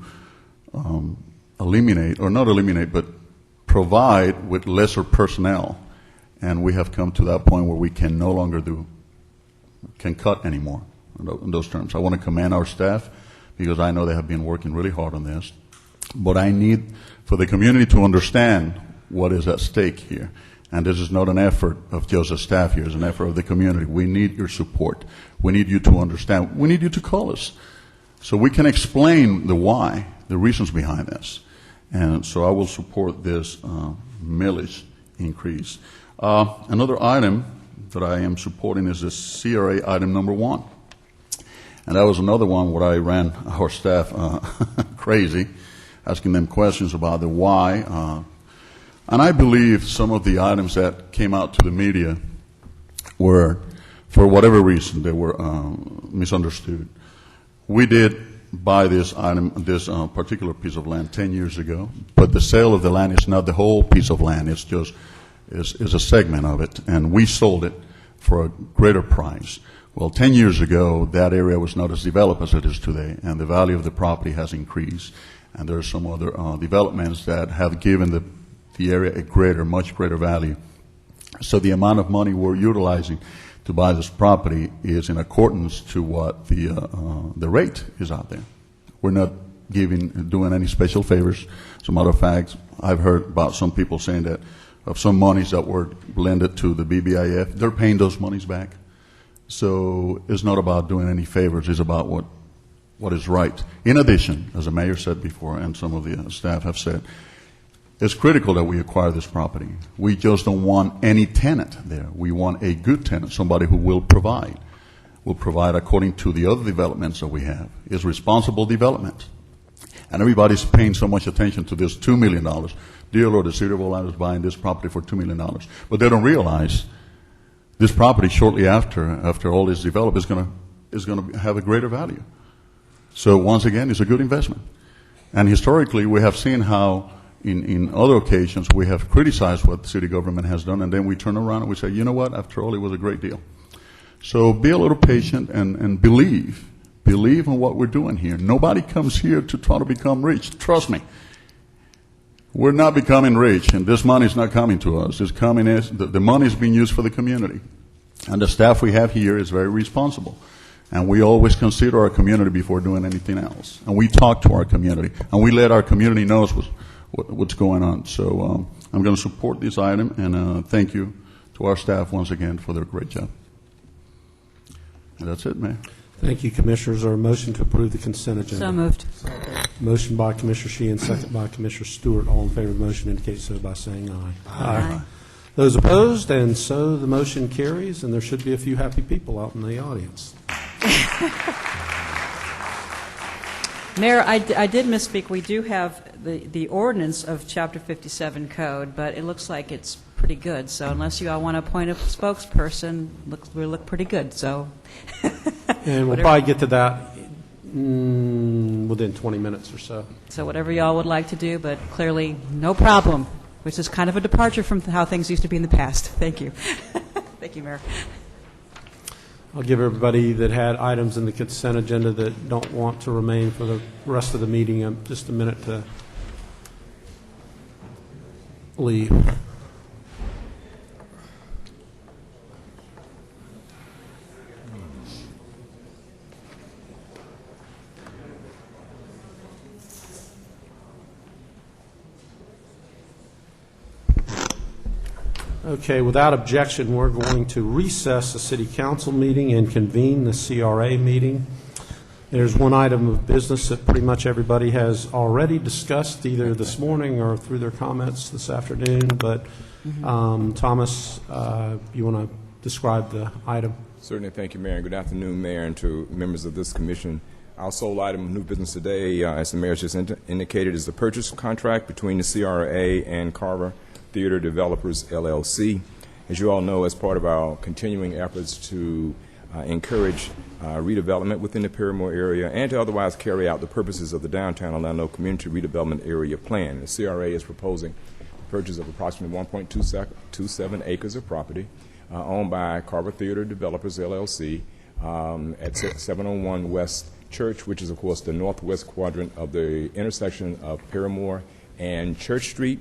eliminate, or not eliminate, but provide with lesser personnel. And we have come to that point where we can no longer can cut anymore in those terms. I want to commend our staff because I know they have been working really hard on this. But I need for the community to understand what is at stake here. And this is not an effort of just the staff here. It's an effort of the community. We need your support. We need you to understand. We need you to call us so we can explain the why, the reasons behind this. And so I will support this millage increase. Another item that I am supporting is this CRA item number 1. And that was another one where I ran our staff crazy, asking them questions about the why. And I believe some of the items that came out to the media were, for whatever reason, they were misunderstood. We did buy this item, this particular piece of land 10 years ago, but the sale of the land is not the whole piece of land. It's just is a segment of it, and we sold it for a greater price. Well, 10 years ago, that area was not as developed as it is today, and the value of the property has increased. And there are some other developments that have given the area a much greater value. So the amount of money we're utilizing to buy this property is in accordance to what the rate is out there. We're not doing any special favors. As a matter of fact, I've heard about some people saying that of some monies that were lended to the BBIF, they're paying those monies back. So it's not about doing any favors. It's about what is right. In addition, as the mayor said before, and some of the staff have said, it's critical that we acquire this property. We just don't want any tenant there. We want a good tenant, somebody who will provide according to the other developments that we have. It's responsible development. And everybody's paying so much attention to this $2 million. Dear Lord, the city of Orlando is buying this property for $2 million. But they don't realize this property shortly after all is developed is going to have a greater value. So once again, it's a good investment. And historically, we have seen how in other occasions we have criticized what the city government has done, and then we turn around and we say, you know what, after all, it was a great deal. So be a little patient and believe in what we're doing here. Nobody comes here to try to become rich. Trust me. We're not becoming rich, and this money is not coming to us. It's coming as the money is being used for the community. And the staff we have here is very responsible. And we always consider our community before doing anything else. And we talk to our community, and we let our community know what's going on. So I'm going to support this item, and thank you to our staff once again for their great job. And that's it, Mayor. Thank you, Commissioners. Our motion to approve the consent agenda. So moved. Motion by Commissioner Sheehan, second by Commissioner Stewart. All in favor of the motion indicate so by saying aye. Aye. Those opposed, and so the motion carries, and there should be a few happy people out in the audience. Mayor, I did misspeak. We do have the ordinance of Chapter 57 code, but it looks like it's pretty good. So unless you all want to appoint a spokesperson, we look pretty good. So, And we'll probably get to that within 20 minutes or so. so whatever y'all would like to do, but clearly no problem, which is kind of a departure from how things used to be in the past. Thank you. Thank you, Mayor. I'll give everybody that had items in the consent agenda that don't want to remain for the rest of the meeting just a minute to leave. Okay, without objection, we're going to recess the City Council meeting and convene the CRA meeting. There's one item of business that pretty much everybody has already discussed, either this morning or through their comments this afternoon, but Thomas, you want to describe the item? Certainly. Thank you, Mayor, and good afternoon, Mayor, and to members of this commission. Our sole item of new business today, as the Mayor just indicated, is the purchase contract between the CRA and Carver Theater Developers, LLC. As you all know, as part of our continuing efforts to encourage redevelopment within the Paramore area and to otherwise carry out the purposes of the Downtown Orlando Community Redevelopment Area Plan, the CRA is proposing the purchase of approximately 1.27 acres of property owned by Carver Theater Developers, LLC at 701 West Church, which is, of course, the northwest quadrant of the intersection of Paramore and Church Street.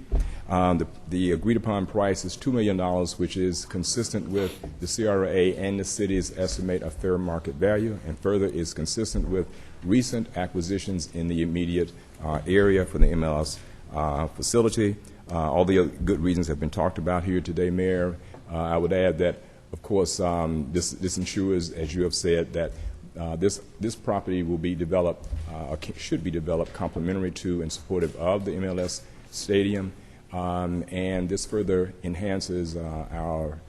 The agreed-upon price is $2 million, which is consistent with the CRA and the city's estimate of fair market value, and further is consistent with recent acquisitions in the immediate area for the MLS facility. All the good reasons have been talked about here today, Mayor. I would add that, of course, this ensures, as you have said, that this property will be developed, should be developed complementary to and supportive of the MLS Stadium, and this further enhances our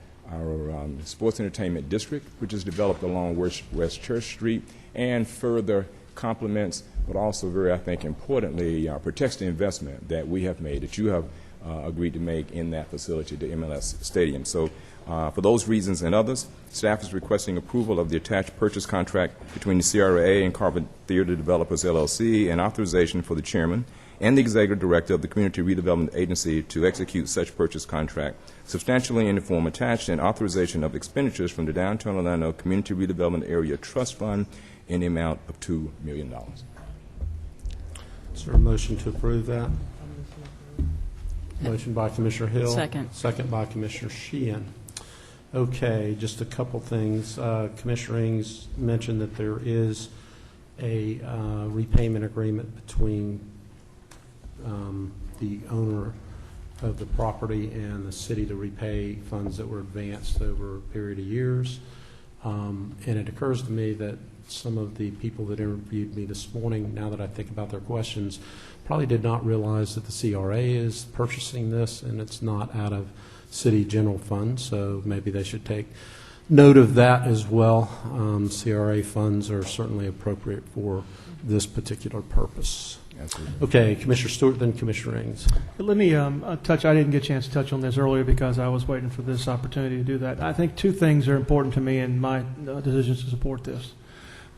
sports entertainment district, which is developed along West Church Street, and further complements, but also very, I think, importantly, protects the investment that we have made, that you have agreed to make in that facility, the MLS Stadium. So for those reasons and others, staff is requesting approval of the attached purchase contract between the CRA and Carver Theater Developers, LLC, and authorization for the chairman and the executive director of the Community Redevelopment Agency to execute such purchase contract substantially in the form attached, and authorization of expenditures from the Downtown Orlando Community Redevelopment Area Trust Fund in the amount of $2 million. Is there a motion to approve that? Motion by Commissioner Hill. Second. Second by Commissioner Sheehan. Okay, just a couple things. Commissioner Ings mentioned that there is a repayment agreement between the owner of the property and the city to repay funds that were advanced over a period of years. And it occurs to me that some of the people that interviewed me this morning, now that I think about their questions, probably did not realize that the CRA is purchasing this and it's not out of city general fund, so maybe they should take note of that as well. CRA funds are certainly appropriate for this particular purpose. Absolutely. Okay, Commissioner Stewart, then Commissioner Ings. Let me touch, I didn't get a chance to touch on this earlier because I was waiting for this opportunity to do that. I think two things are important to me in my decisions to support this.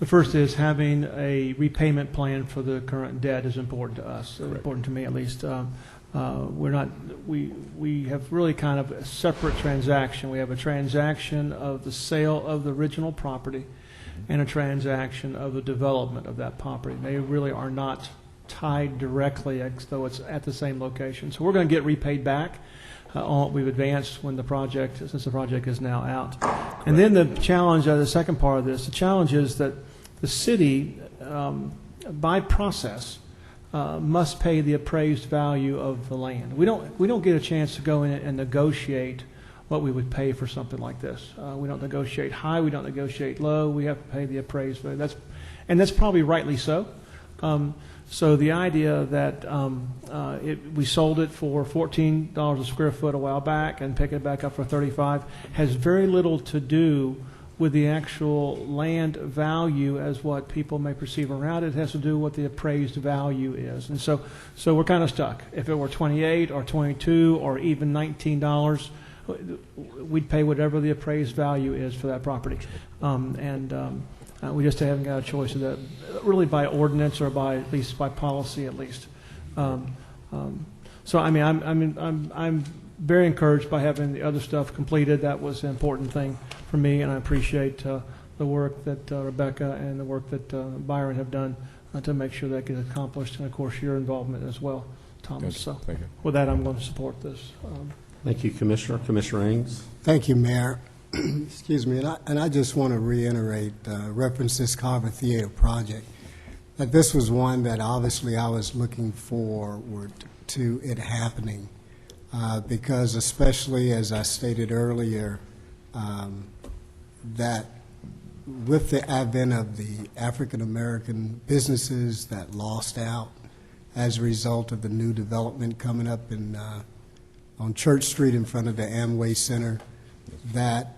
The first is having a repayment plan for the current debt is important to us, important to me at least. we're not, we have really kind of a separate transaction. We have a transaction of the sale of the original property and a transaction of the development of that property. They really are not tied directly, as though it's at the same location. So we're going to get repaid back on what we've advanced when the project, since the project is now out. And then the challenge, the second part of this, the challenge is that the city, by process, must pay the appraised value of the land. We don't get a chance to go in and negotiate what we would pay for something like this. We don't negotiate high, we don't negotiate low, we have to pay the appraised value. That's probably rightly so. So the idea that we sold it for $14 a square foot a while back and pick it back up for $35 has very little to do with the actual land value as what people may perceive around it. It has to do with what the appraised value is. And so we're kind of stuck. If it were $28 or $22 or even $19, we'd pay whatever the appraised value is for that property. We just haven't got a choice of that, really by ordinance or by at least by policy at least. So I mean, I'm very encouraged by having the other stuff completed. That was an important thing for me, and I appreciate the work that Rebecca and the work that Byron have done to make sure that gets accomplished, and of course your involvement as well, Thomas. Yes, So thank you. with that, I'm going to support this. Thank you, Commissioner. Commissioner Ings? Thank you, Mayor. Excuse me, and I just want to reiterate, reference this Carver Theater project, that this was one that obviously I was looking forward to it happening, because especially as I stated earlier, that with the advent of the African-American businesses that lost out as a result of the new development coming up on Church Street in front of the Amway Center, that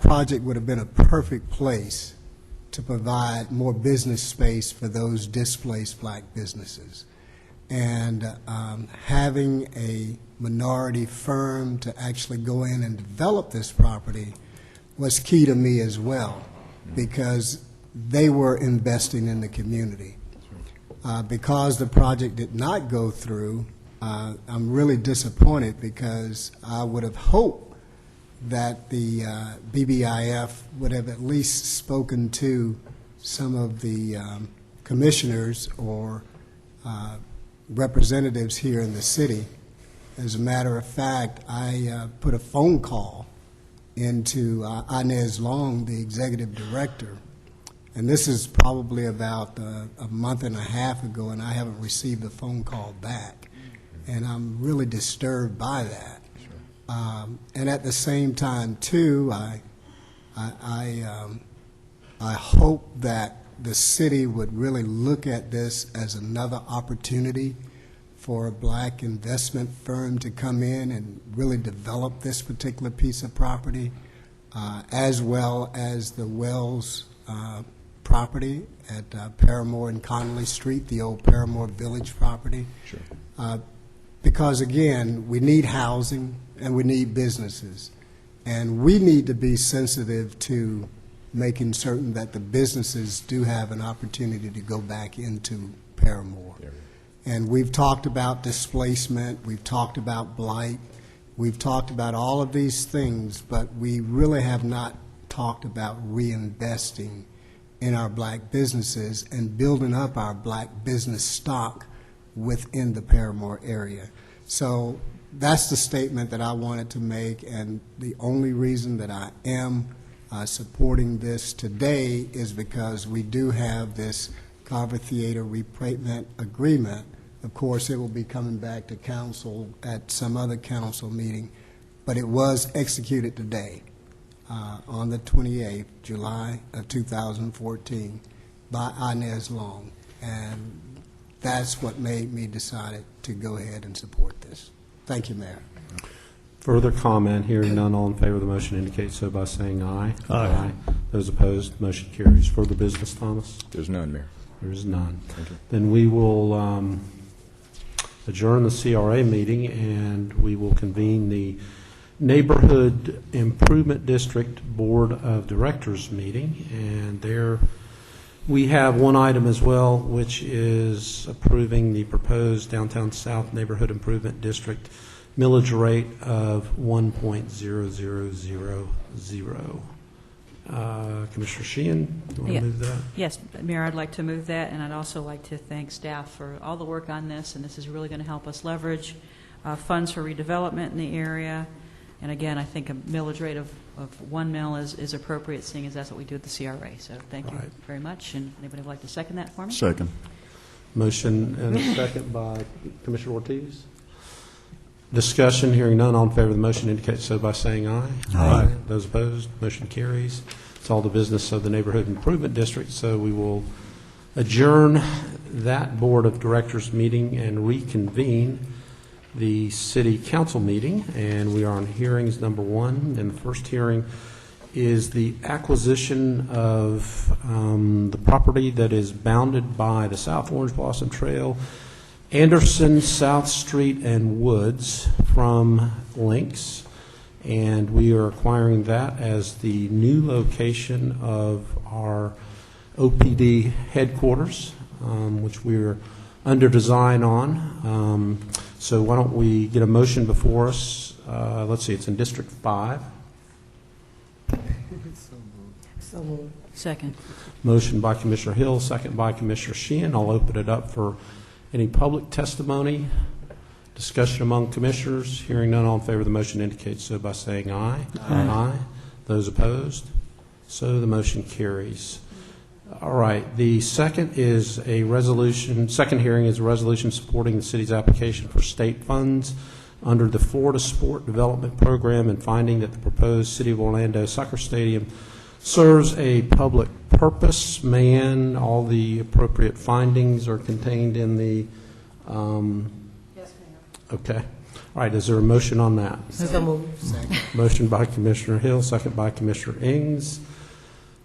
project would have been a perfect place to provide more business space for those displaced black businesses. And having a minority firm to actually go in and develop this property was key to me as well, because they were investing in the community. Because the project did not go through, I'm really disappointed, because I would have hoped that the BBIF would have at least spoken to some of the commissioners or representatives here in the city. As a matter of fact, I put a phone call into Inez Long, the executive director, and this is probably about a month and a half ago, and I haven't received a phone call back, and I'm really disturbed by that. And at the same time, too, I hope that the city would really look at this as another opportunity for a black investment firm to come in and really develop this particular piece of property, as well as the Wells property at Paramore and Connolly Street, the old Paramore Village property. Sure. Because, again, we need housing and we need businesses. And we need to be sensitive to making certain that the businesses do have an opportunity to go back into Paramore. Yeah. And we've talked about displacement, we've talked about blight, we've talked about all of these things, but we really have not talked about reinvesting in our black businesses and building up our black business stock within the Paramore area. So that's the statement that I wanted to make, and the only reason that I am supporting this today is because we do have this Carver Theater repayment agreement. Of course, it will be coming back to council at some other council meeting, but it was executed today on the 28th, July of 2014, by Inez Long, and that's what made me decide to go ahead and support this. Thank you, Mayor. Further comment? Hearing none, all in favor of the motion indicate so by saying aye. Aye. Those opposed, motion carries. Further business, Thomas? There's none, Mayor. There is none. Thank you. Then we will adjourn the CRA meeting, and we will convene the Neighborhood Improvement District Board of Directors meeting, and their We have one item as well, which is approving the proposed Downtown South Neighborhood Improvement District millage rate of 1.0000. Commissioner Sheehan, you want Yeah. to move that? Yes, Mayor, I'd like to move that, and I'd also like to thank staff for all the work on this, and this is really going to help us leverage funds for redevelopment in the area. And again, I think a millage rate of 1 mil is appropriate, seeing as that's what we do at the CRA. So thank you Right. very much. And anybody would like to second that for me? Second. Motion and a second by Commissioner Ortiz. Discussion, hearing none, all in favor of the motion indicate so by saying aye. Aye. Those opposed, motion carries. It's all the business of the Neighborhood Improvement District, so we will adjourn that Board of Directors meeting and reconvene the City Council meeting, and we are on hearings number 1, and the first hearing is the acquisition of the property that is bounded by the South Orange Blossom Trail, Anderson, South Street, and Woods from Lynx, and we are acquiring that as the new location of our OPD headquarters, which we're under design on. So why don't we get a motion before us? Let's see, it's in District 5. So moved. Second. Motion by Commissioner Hill, second by Commissioner Sheehan. I'll open it up for any public testimony, discussion among commissioners. Hearing none, all in favor of the motion indicate so by saying aye. Aye. Those opposed? So the motion carries. All right, the second is a resolution, second hearing is a resolution supporting the city's application for state funds under the Florida Sport Development Program and finding that the proposed City of Orlando soccer stadium serves a public purpose. All the appropriate findings are contained in the, Yes, Mayor. okay. All right, is there a motion on that? So moved. Motion by Commissioner Hill, second by Commissioner Ings.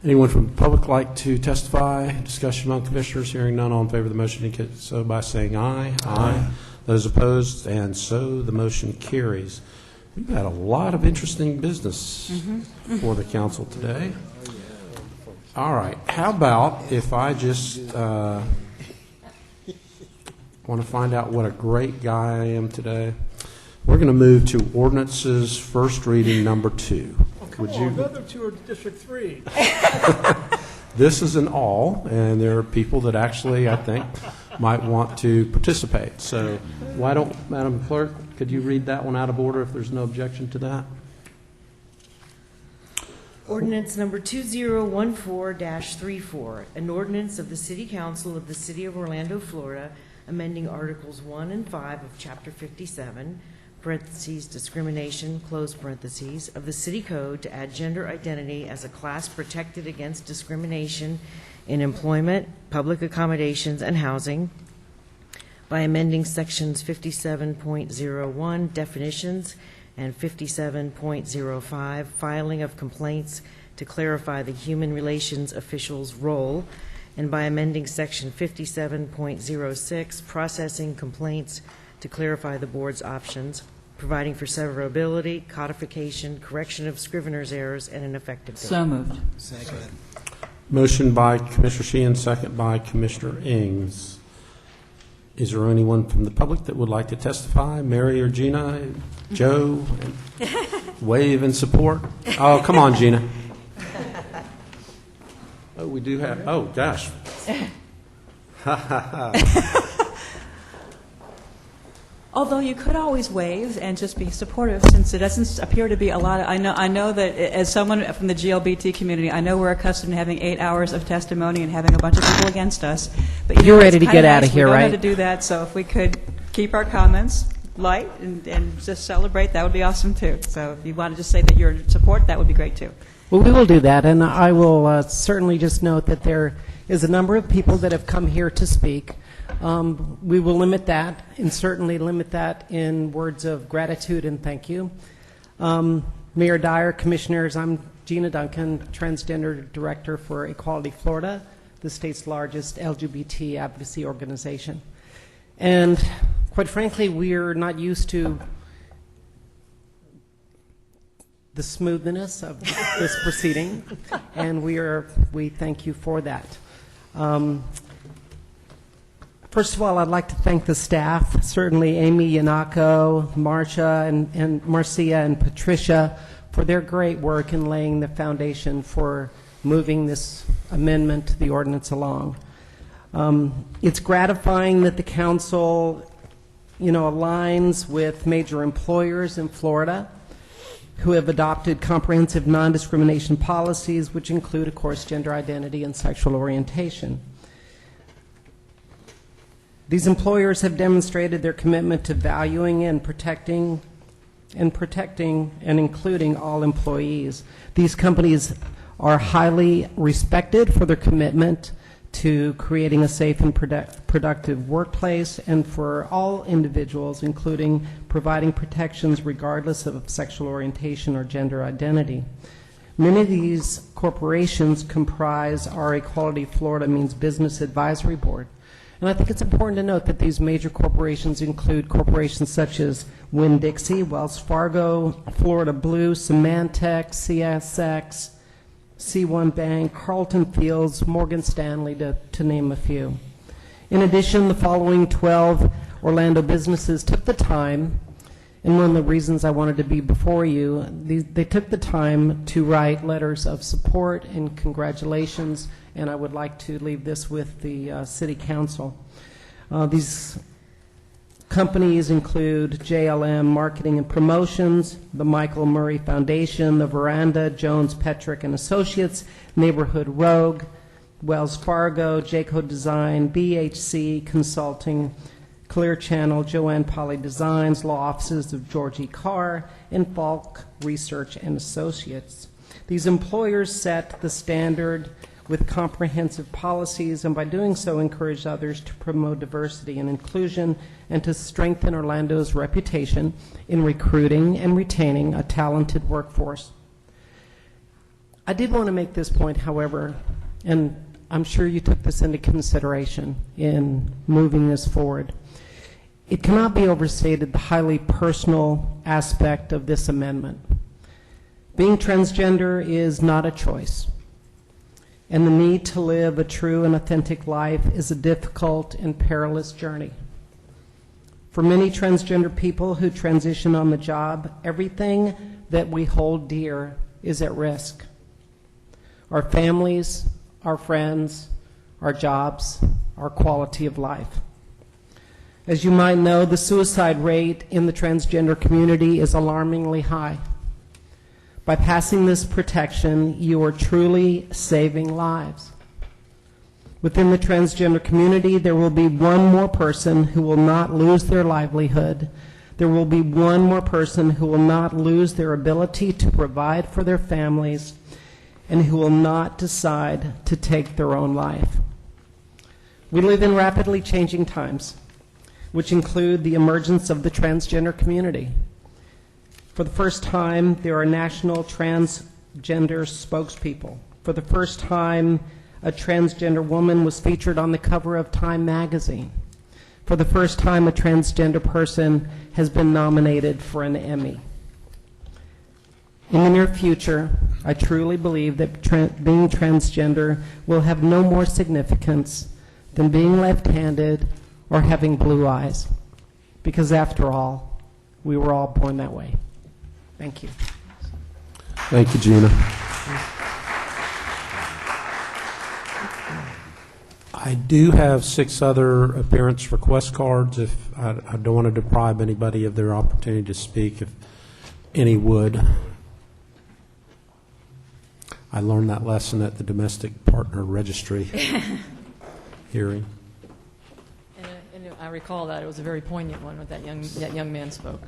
Anyone from the public like to testify? Discussion among commissioners. Hearing none, all in favor of the motion indicate so by saying aye. Aye. Those opposed, and so the motion carries. We've had a lot of interesting business for the council today. All right, how about if I just want to find out what a great guy I am today? We're going to move to ordinances, first reading number 2. Would you? Another two are District 3. This is an all, and there are people that actually, I think, might want to participate. So why don't, Madam Clerk, could you read that one out of order if there's no objection to that? Ordinance number 2014-34, an ordinance of the City Council of the City of Orlando, Florida, amending Articles 1 and 5 of Chapter 57, parentheses, discrimination, close parentheses, of the City Code to add gender identity as a class protected against discrimination in employment, public accommodations, and housing by amending Sections 57.01, definitions, and 57.05, filing of complaints to clarify the human relations official's role, and by amending Section 57.06, processing complaints to clarify the board's options, providing for severability, codification, correction of scrivener's errors, and an effective date. So moved. Second. Motion by Commissioner Sheehan, second by Commissioner Ings. Is there anyone from the public that would like to testify? Mary or Gina? Joe? Wave in support? Oh, come on, Gina. Oh, we do have, oh, gosh. Although you could always wave and just be supportive, since it doesn't appear to be a lot of, I know that as someone from the GLBT community, I know we're accustomed to having 8 hours of testimony and having a bunch of people against us. But you You're know, ready it's to kinda get outta nice. here, We don't right? have to do that, so if we could keep our comments light and just celebrate, that would be awesome too. So if you wanted to say that you're in support, that would be great too. Well, we will do that, and I will certainly just note that there is a number of people that have come here to speak. We will limit that, and certainly limit that in words of gratitude and thank you. Mayor Dyer, Commissioners, I'm Gina Duncan, Transgender Director for Equality Florida, the state's largest LGBT advocacy organization. And quite frankly, we're not used to the smoothness of this proceeding, and we thank you for that. First of all, I'd like to thank the staff, certainly Amy Yanako, Marcia, and Marcia and Patricia, for their great work in laying the foundation for moving this amendment to the ordinance along. It's gratifying that the council, aligns with major employers in Florida who have adopted comprehensive non-discrimination policies, which include, of course, gender identity and sexual orientation. These employers have demonstrated their commitment to valuing and protecting and including all employees. These companies are highly respected for their commitment to creating a safe and productive workplace, and for all individuals, including providing protections regardless of sexual orientation or gender identity. Many of these corporations comprise our Equality Florida Means Business Advisory Board. And I think it's important to note that these major corporations include corporations such as Winn-Dixie, Wells Fargo, Florida Blue, Symantec, CSX, C1 Bank, Carlton Fields, Morgan Stanley, to name a few. In addition, the following 12 Orlando businesses took the time, and one of the reasons I wanted to be before you, they took the time to write letters of support and congratulations, and I would like to leave this with the City Council. These companies include JLM Marketing and Promotions, the Michael Murray Foundation, the Veranda, Jones, Petrick and Associates, Neighborhood Rogue, Wells Fargo, Jayco Design, BHC Consulting, Clear Channel, Joanne Polly Designs, law offices of George E. Carr, and Falk Research and Associates. These employers set the standard with comprehensive policies, and by doing so encourage others to promote diversity and inclusion and to strengthen Orlando's reputation in recruiting and retaining a talented workforce. I did want to make this point, however, and I'm sure you took this into consideration in moving this forward. It cannot be overstated the highly personal aspect of this amendment. Being transgender is not a choice, and the need to live a true and authentic life is a difficult and perilous journey. For many transgender people who transition on the job, everything that we hold dear is at risk. Our families, our friends, our jobs, our quality of life. As you might know, the suicide rate in the transgender community is alarmingly high. By passing this protection, you are truly saving lives. Within the transgender community, there will be one more person who will not lose their livelihood. There will be one more person who will not lose their ability to provide for their families and who will not decide to take their own life. We live in rapidly changing times, which include the emergence of the transgender community. For the first time, there are national transgender spokespeople. For the first time, a transgender woman was featured on the cover of Time magazine. For the first time, a transgender person has been nominated for an Emmy. In the near future, I truly believe that being transgender will have no more significance than being left-handed or having blue eyes, because after all, we were all born that way. Thank you. Thank you, Gina. I do have 6 other appearance request cards. If I don't want to deprive anybody of their opportunity to speak, if any would. I learned that lesson at the domestic partner registry hearing. And I recall that. It was a very poignant one when that young man spoke.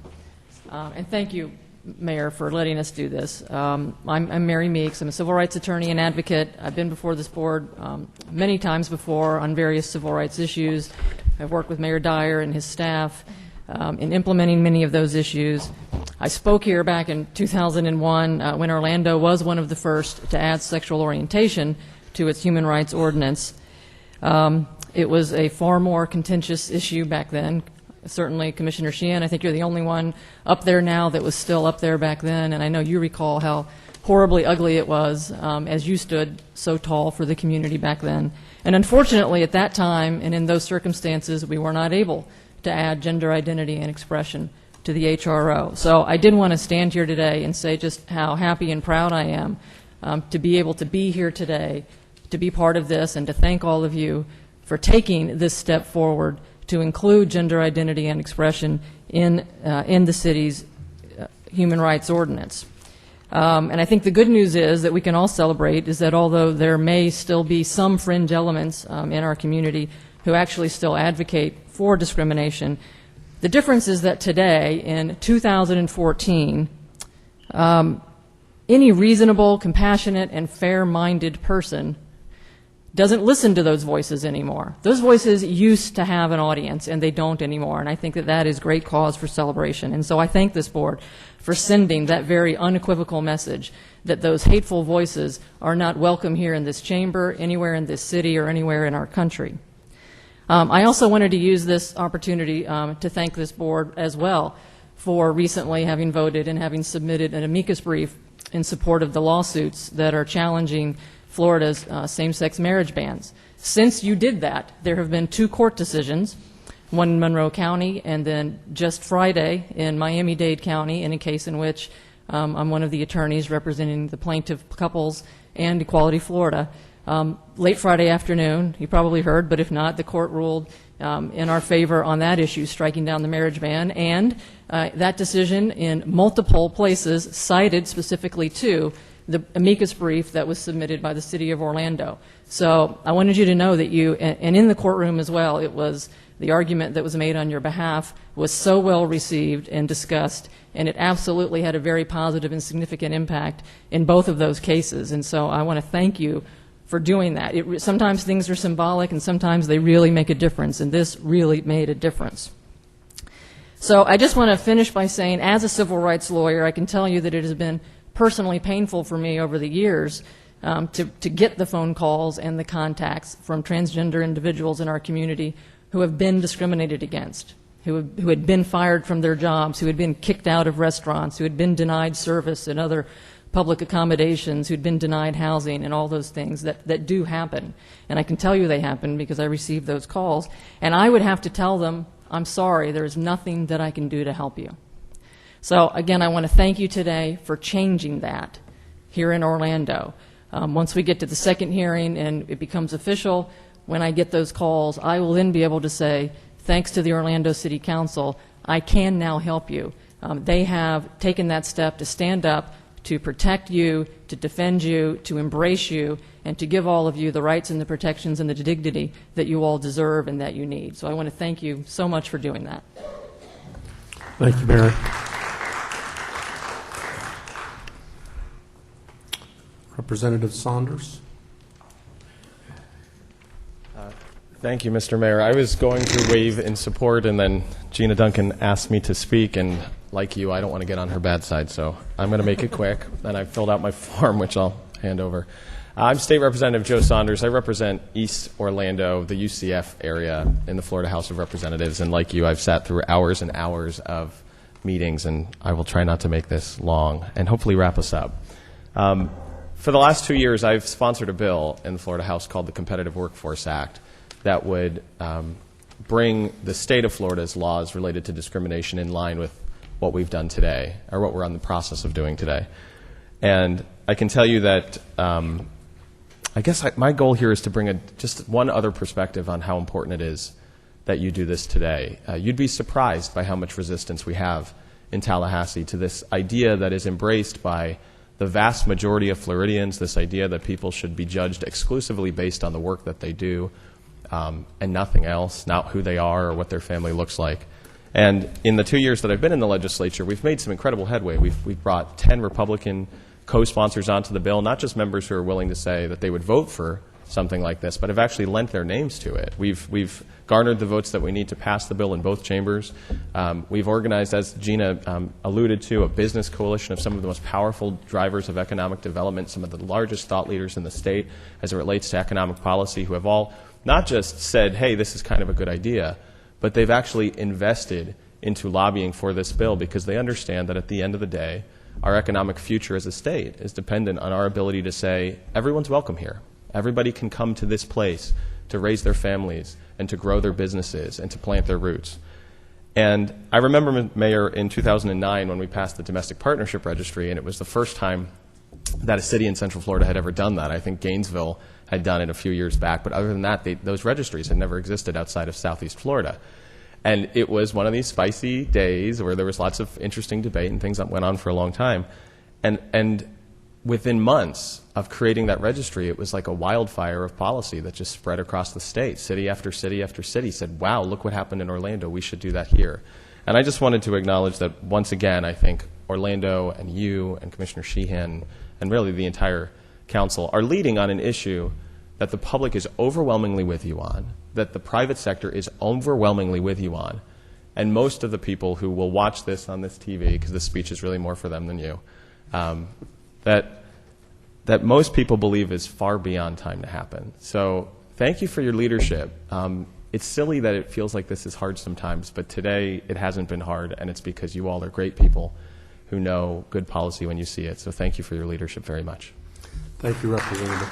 And thank you, Mayor, for letting us do this. I'm Mary Meeks. I'm a civil rights attorney and advocate. I've been before this board many times before on various civil rights issues. I've worked with Mayor Dyer and his staff in implementing many of those issues. I spoke here back in 2001 when Orlando was one of the first to add sexual orientation to its human rights ordinance. It was a far more contentious issue back then. Certainly, Commissioner Sheehan, I think you're the only one up there now that was still up there back then, and I know you recall how horribly ugly it was as you stood so tall for the community back then. And unfortunately, at that time and in those circumstances, we were not able to add gender identity and expression to the HRO. So I did want to stand here today and say just how happy and proud I am to be able to be here today, to be part of this, and to thank all of you for taking this step forward to include gender identity and expression in the city's human rights ordinance. And I think the good news is that we can all celebrate is that although there may still be some fringe elements in our community who actually still advocate for discrimination, the difference is that today, in 2014, any reasonable, compassionate, and fair-minded person doesn't listen to those voices anymore. Those voices used to have an audience, and they don't anymore, and I think that that is great cause for celebration. And so I thank this board for sending that very unequivocal message that those hateful voices are not welcome here in this chamber, anywhere in this city, or anywhere in our country. I also wanted to use this opportunity to thank this board as well for recently having voted and having submitted an amicus brief in support of the lawsuits that are challenging Florida's same-sex marriage bans. Since you did that, there have been 2 court decisions, one in Monroe County and then just Friday in Miami-Dade County, in a case in which I'm one of the attorneys representing the plaintiff couples and Equality Florida. Late Friday afternoon, you probably heard, but if not, the court ruled in our favor on that issue, striking down the marriage ban, and that decision in multiple places cited specifically to the amicus brief that was submitted by the City of Orlando. So I wanted you to know that you, and in the courtroom as well, it was the argument that was made on your behalf was so well received and discussed, and it absolutely had a very positive and significant impact in both of those cases. And so I want to thank you for doing that. Sometimes things are symbolic and sometimes they really make a difference, and this really made a difference. So I just want to finish by saying, as a civil rights lawyer, I can tell you that it has been personally painful for me over the years to get the phone calls and the contacts from transgender individuals in our community who have been discriminated against, who had been fired from their jobs, who had been kicked out of restaurants, who had been denied service and other public accommodations, who'd been denied housing and all those things that do happen. And I can tell you they happen because I received those calls. And I would have to tell them, I'm sorry, there's nothing that I can do to help you. So again, I want to thank you today for changing that here in Orlando. Once we get to the second hearing and it becomes official, when I get those calls, I will then be able to say, thanks to the Orlando City Council, I can now help you. They have taken that step to stand up, to protect you, to defend you, to embrace you, and to give all of you the rights and the protections and the dignity that you all deserve and that you need. So I want to thank you so much for doing that. Thank you, Mary. Representative Saunders. Thank you, Mr. Mayor. I was going to wave in support, and then Gina Duncan asked me to speak, and like you, I don't want to get on her bad side, so I'm going to make it quick. And I filled out my form, which I'll hand over. I'm State Representative Joe Saunders. I represent East Orlando, the UCF area in the Florida House of Representatives, and like you, I've sat through hours and hours of meetings, and I will try not to make this long and hopefully wrap us up. For the last 2 years, I've sponsored a bill in the Florida House called the Competitive Workforce Act that would bring the state of Florida's laws related to discrimination in line with what we've done today, or what we're on the process of doing today. And I can tell you that I guess my goal here is to bring just one other perspective on how important it is that you do this today. You'd be surprised by how much resistance we have in Tallahassee to this idea that is embraced by the vast majority of Floridians, this idea that people should be judged exclusively based on the work that they do and nothing else, not who they are or what their family looks like. And in the 2 years that I've been in the legislature, we've made some incredible headway. We've brought 10 Republican co-sponsors onto the bill, not just members who are willing to say that they would vote for something like this, but have actually lent their names to it. We've garnered the votes that we need to pass the bill in both chambers. We've organized, as Gina alluded to, a business coalition of some of the most powerful drivers of economic development, some of the largest thought leaders in the state as it relates to economic policy, who have all not just said, hey, this is kind of a good idea, but they've actually invested into lobbying for this bill because they understand that at the end of the day, our economic future as a state is dependent on our ability to say, everyone's welcome here. Everybody can come to this place to raise their families and to grow their businesses and to plant their roots. And I remember, Mayor, in 2009 when we passed the Domestic Partnership Registry, and it was the first time that a city in Central Florida had ever done that. I think Gainesville had done it a few years back, but other than that, those registries had never existed outside of Southeast Florida. And it was one of these spicy days where there was lots of interesting debate and things that went on for a long time. And within months of creating that registry, it was like a wildfire of policy that just spread across the state. City after city after city said, wow, look what happened in Orlando. We should do that here. And I just wanted to acknowledge that once again, I think Orlando and you and Commissioner Sheehan and really the entire council are leading on an issue that the public is overwhelmingly with you on, that the private sector is overwhelmingly with you on. And most of the people who will watch this on this TV, because this speech is really more for them than you, that most people believe is far beyond time to happen. So thank you for your leadership. It's silly that it feels like this is hard sometimes, but today it hasn't been hard, and it's because you all are great people who know good policy when you see it. So thank you for your leadership very much. Thank you, Representative.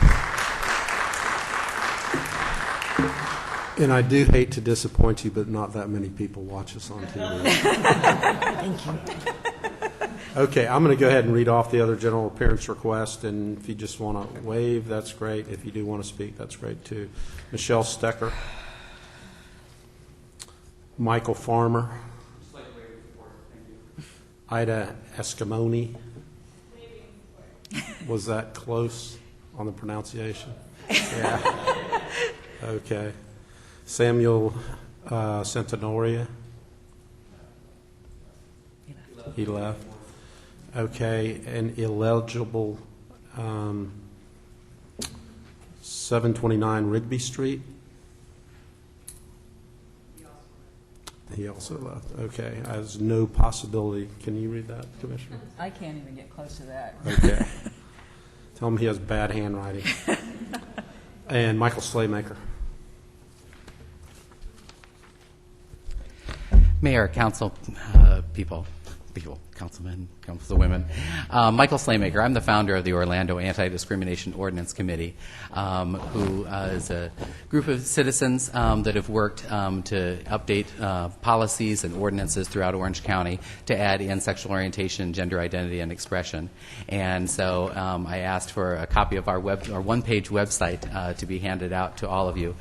And I do hate to disappoint you, but not that many people watch us on TV. Thank you. Okay, I'm going to go ahead and read off the other general appearance request, and if you just want to wave, that's great. If you do want to speak, that's great too. Michelle Stecker. Michael Farmer. Ida Escamoni. Was that close on the pronunciation? Yeah. Okay. Samuel Centenoria. He left. Okay, an illegible 729 Rigby Street. He also left. Okay, there's no possibility. Can you read that, Commissioner? I can't even get close to that. Okay. Tell him he has bad handwriting. And Michael Slaymaker. Mayor, council, councilmen, councilwomen. Michael Slaymaker. I'm the founder of the Orlando Anti-Discrimination Ordinance Committee, who is a group of citizens that have worked to update policies and ordinances throughout Orange County to add in sexual orientation, gender identity, and expression. And so I asked for a copy of our one-page website to be handed out to all of you,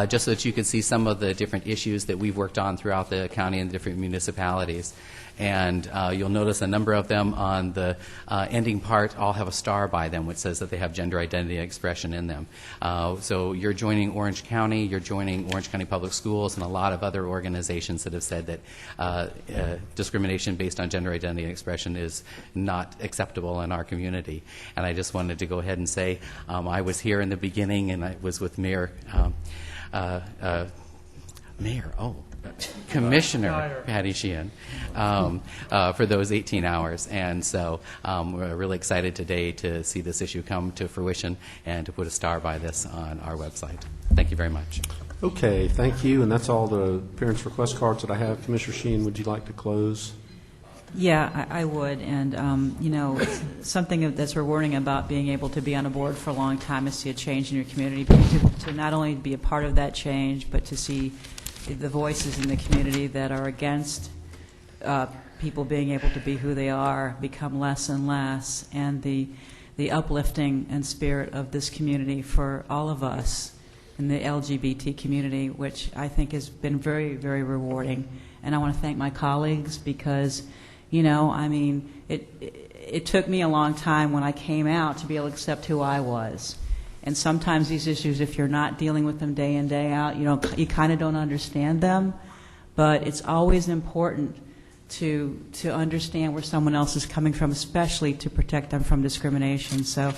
just so that you could see some of the different issues that we've worked on throughout the county and different municipalities. And you'll notice a number of them on the ending part all have a star by them, which says that they have gender identity and expression in them. So you're joining Orange County, you're joining Orange County Public Schools, and a lot of other organizations that have said that discrimination based on gender identity and expression is not acceptable in our community. And I just wanted to go ahead and say I was here in the beginning, and I was with Commissioner Patty Sheehan for those 18 hours. And so we're really excited today to see this issue come to fruition and to put a star by this on our website. Thank you very much. Okay, thank you. And that's all the appearance request cards that I have. Commissioner Sheehan, would you like to close? Yeah, I would. And, you know, something that's rewarding about being able to be on a board for a long time is to see a change in your community, to not only be a part of that change, but to see the voices in the community that are against people being able to be who they are become less and less, and the uplifting and spirit of this community for all of us in the LGBT community, which I think has been very, very rewarding. And I want to thank my colleagues because, you know, I mean, it took me a long time when I came out to be able to accept who I was. And sometimes these issues, if you're not dealing with them day in, day out, you kind of don't understand them. But it's always important to understand where someone else is coming from, especially to protect them from discrimination. So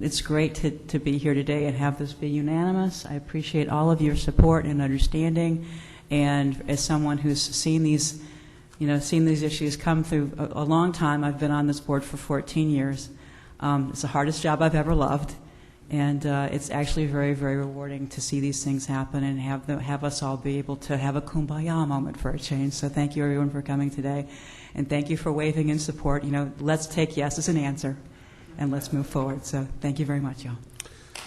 it's great to be here today and have this be unanimous. I appreciate all of your support and understanding. And as someone who's seen these issues come through a long time, I've been on this board for 14 years. It's the hardest job I've ever loved, And it's actually very, very rewarding to see these things happen and have us all be able to have a kumbaya moment for a change. So thank you, everyone, for coming today. And thank you for waving in support. You know, let's take yes as an answer, and let's move forward. So thank you very much, y'all.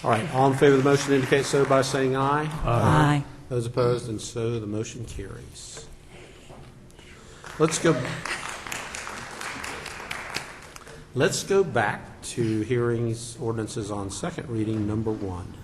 All right, all in favor of the motion indicate so by saying aye. Aye. Those opposed, and so the motion carries. Let's go back to hearings, ordinances on second reading, number 1.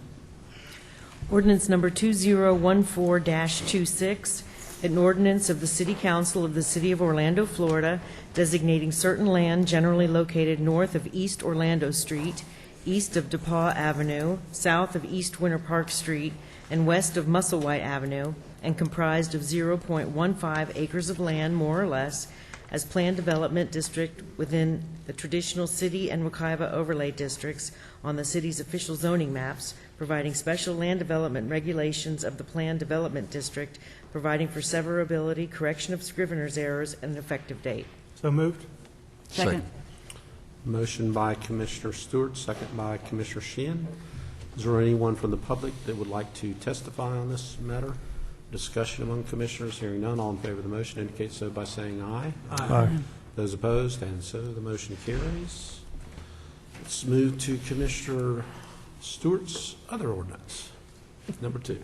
Ordinance number 2014-26, an ordinance of the City Council of the City of Orlando, Florida, designating certain land generally located north of East Orlando Street, east of DePaul Avenue, south of East Winter Park Street, and west of Musselwhite Avenue, and comprised of 0.15 acres of land, more or less, as planned development district within the traditional city and Wekiva overlay districts on the city's official zoning maps, providing special land development regulations of the planned development district, providing for severability, correction of scrivener's errors, and an effective date. So moved. Second. Motion by Commissioner Stewart, second by Commissioner Sheehan. Is there anyone from the public that would like to testify on this matter? Discussion among commissioners. Hearing none, all in favor of the motion indicate so by saying aye. Aye. Those opposed, and so the motion carries. Let's move to Commissioner Stewart's other ordinance, number 2.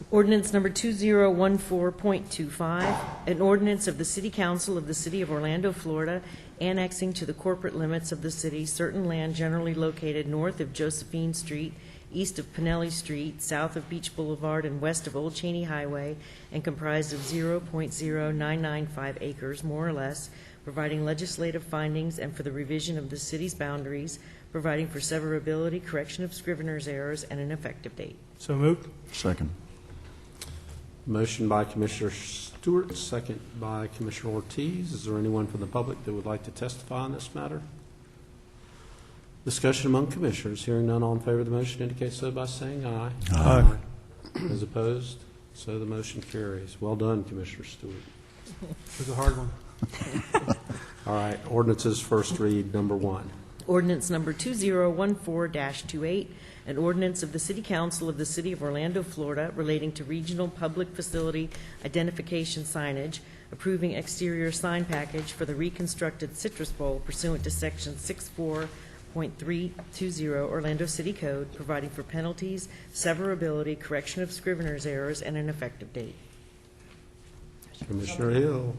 Ordinance number 2014.25, an ordinance of the City Council of the City of Orlando, Florida, annexing to the corporate limits of the city certain land generally located north of Josephine Street, east of Pinelli Street, south of Beach Boulevard, and west of Old Cheney Highway, and comprised of 0.0995 acres, more or less, providing legislative findings and for the revision of the city's boundaries, providing for severability, correction of scrivener's errors, and an effective date. So moved. Second. Motion by Commissioner Stewart, second by Commissioner Ortiz. Is there anyone from the public that would like to testify on this matter? Discussion among commissioners. Hearing none, all in favor of the motion indicate so by saying aye. Aye. Those opposed? So the motion carries. Well done, Commissioner Stewart. It was a hard one. All right, ordinances first read, number 1. Ordinance number 2014-28, an ordinance of the City Council of the City of Orlando, Florida, relating to regional public facility identification signage, approving exterior sign package for the reconstructed Citrus Bowl pursuant to Section 64.320 Orlando City Code, providing for penalties, severability, correction of scrivener's errors, and an effective date. Commissioner Hill.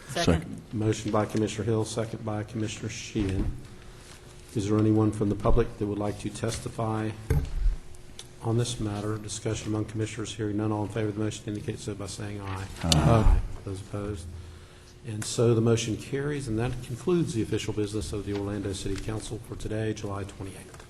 Second. Motion by Commissioner Hill, second by Commissioner Sheehan. Is there anyone from the public that would like to testify on this matter? Discussion among commissioners. Hearing none, all in favor of the motion indicate so by saying aye. Aye. Those opposed? And so the motion carries, and that concludes the official business of the Orlando City Council for today, July 28th.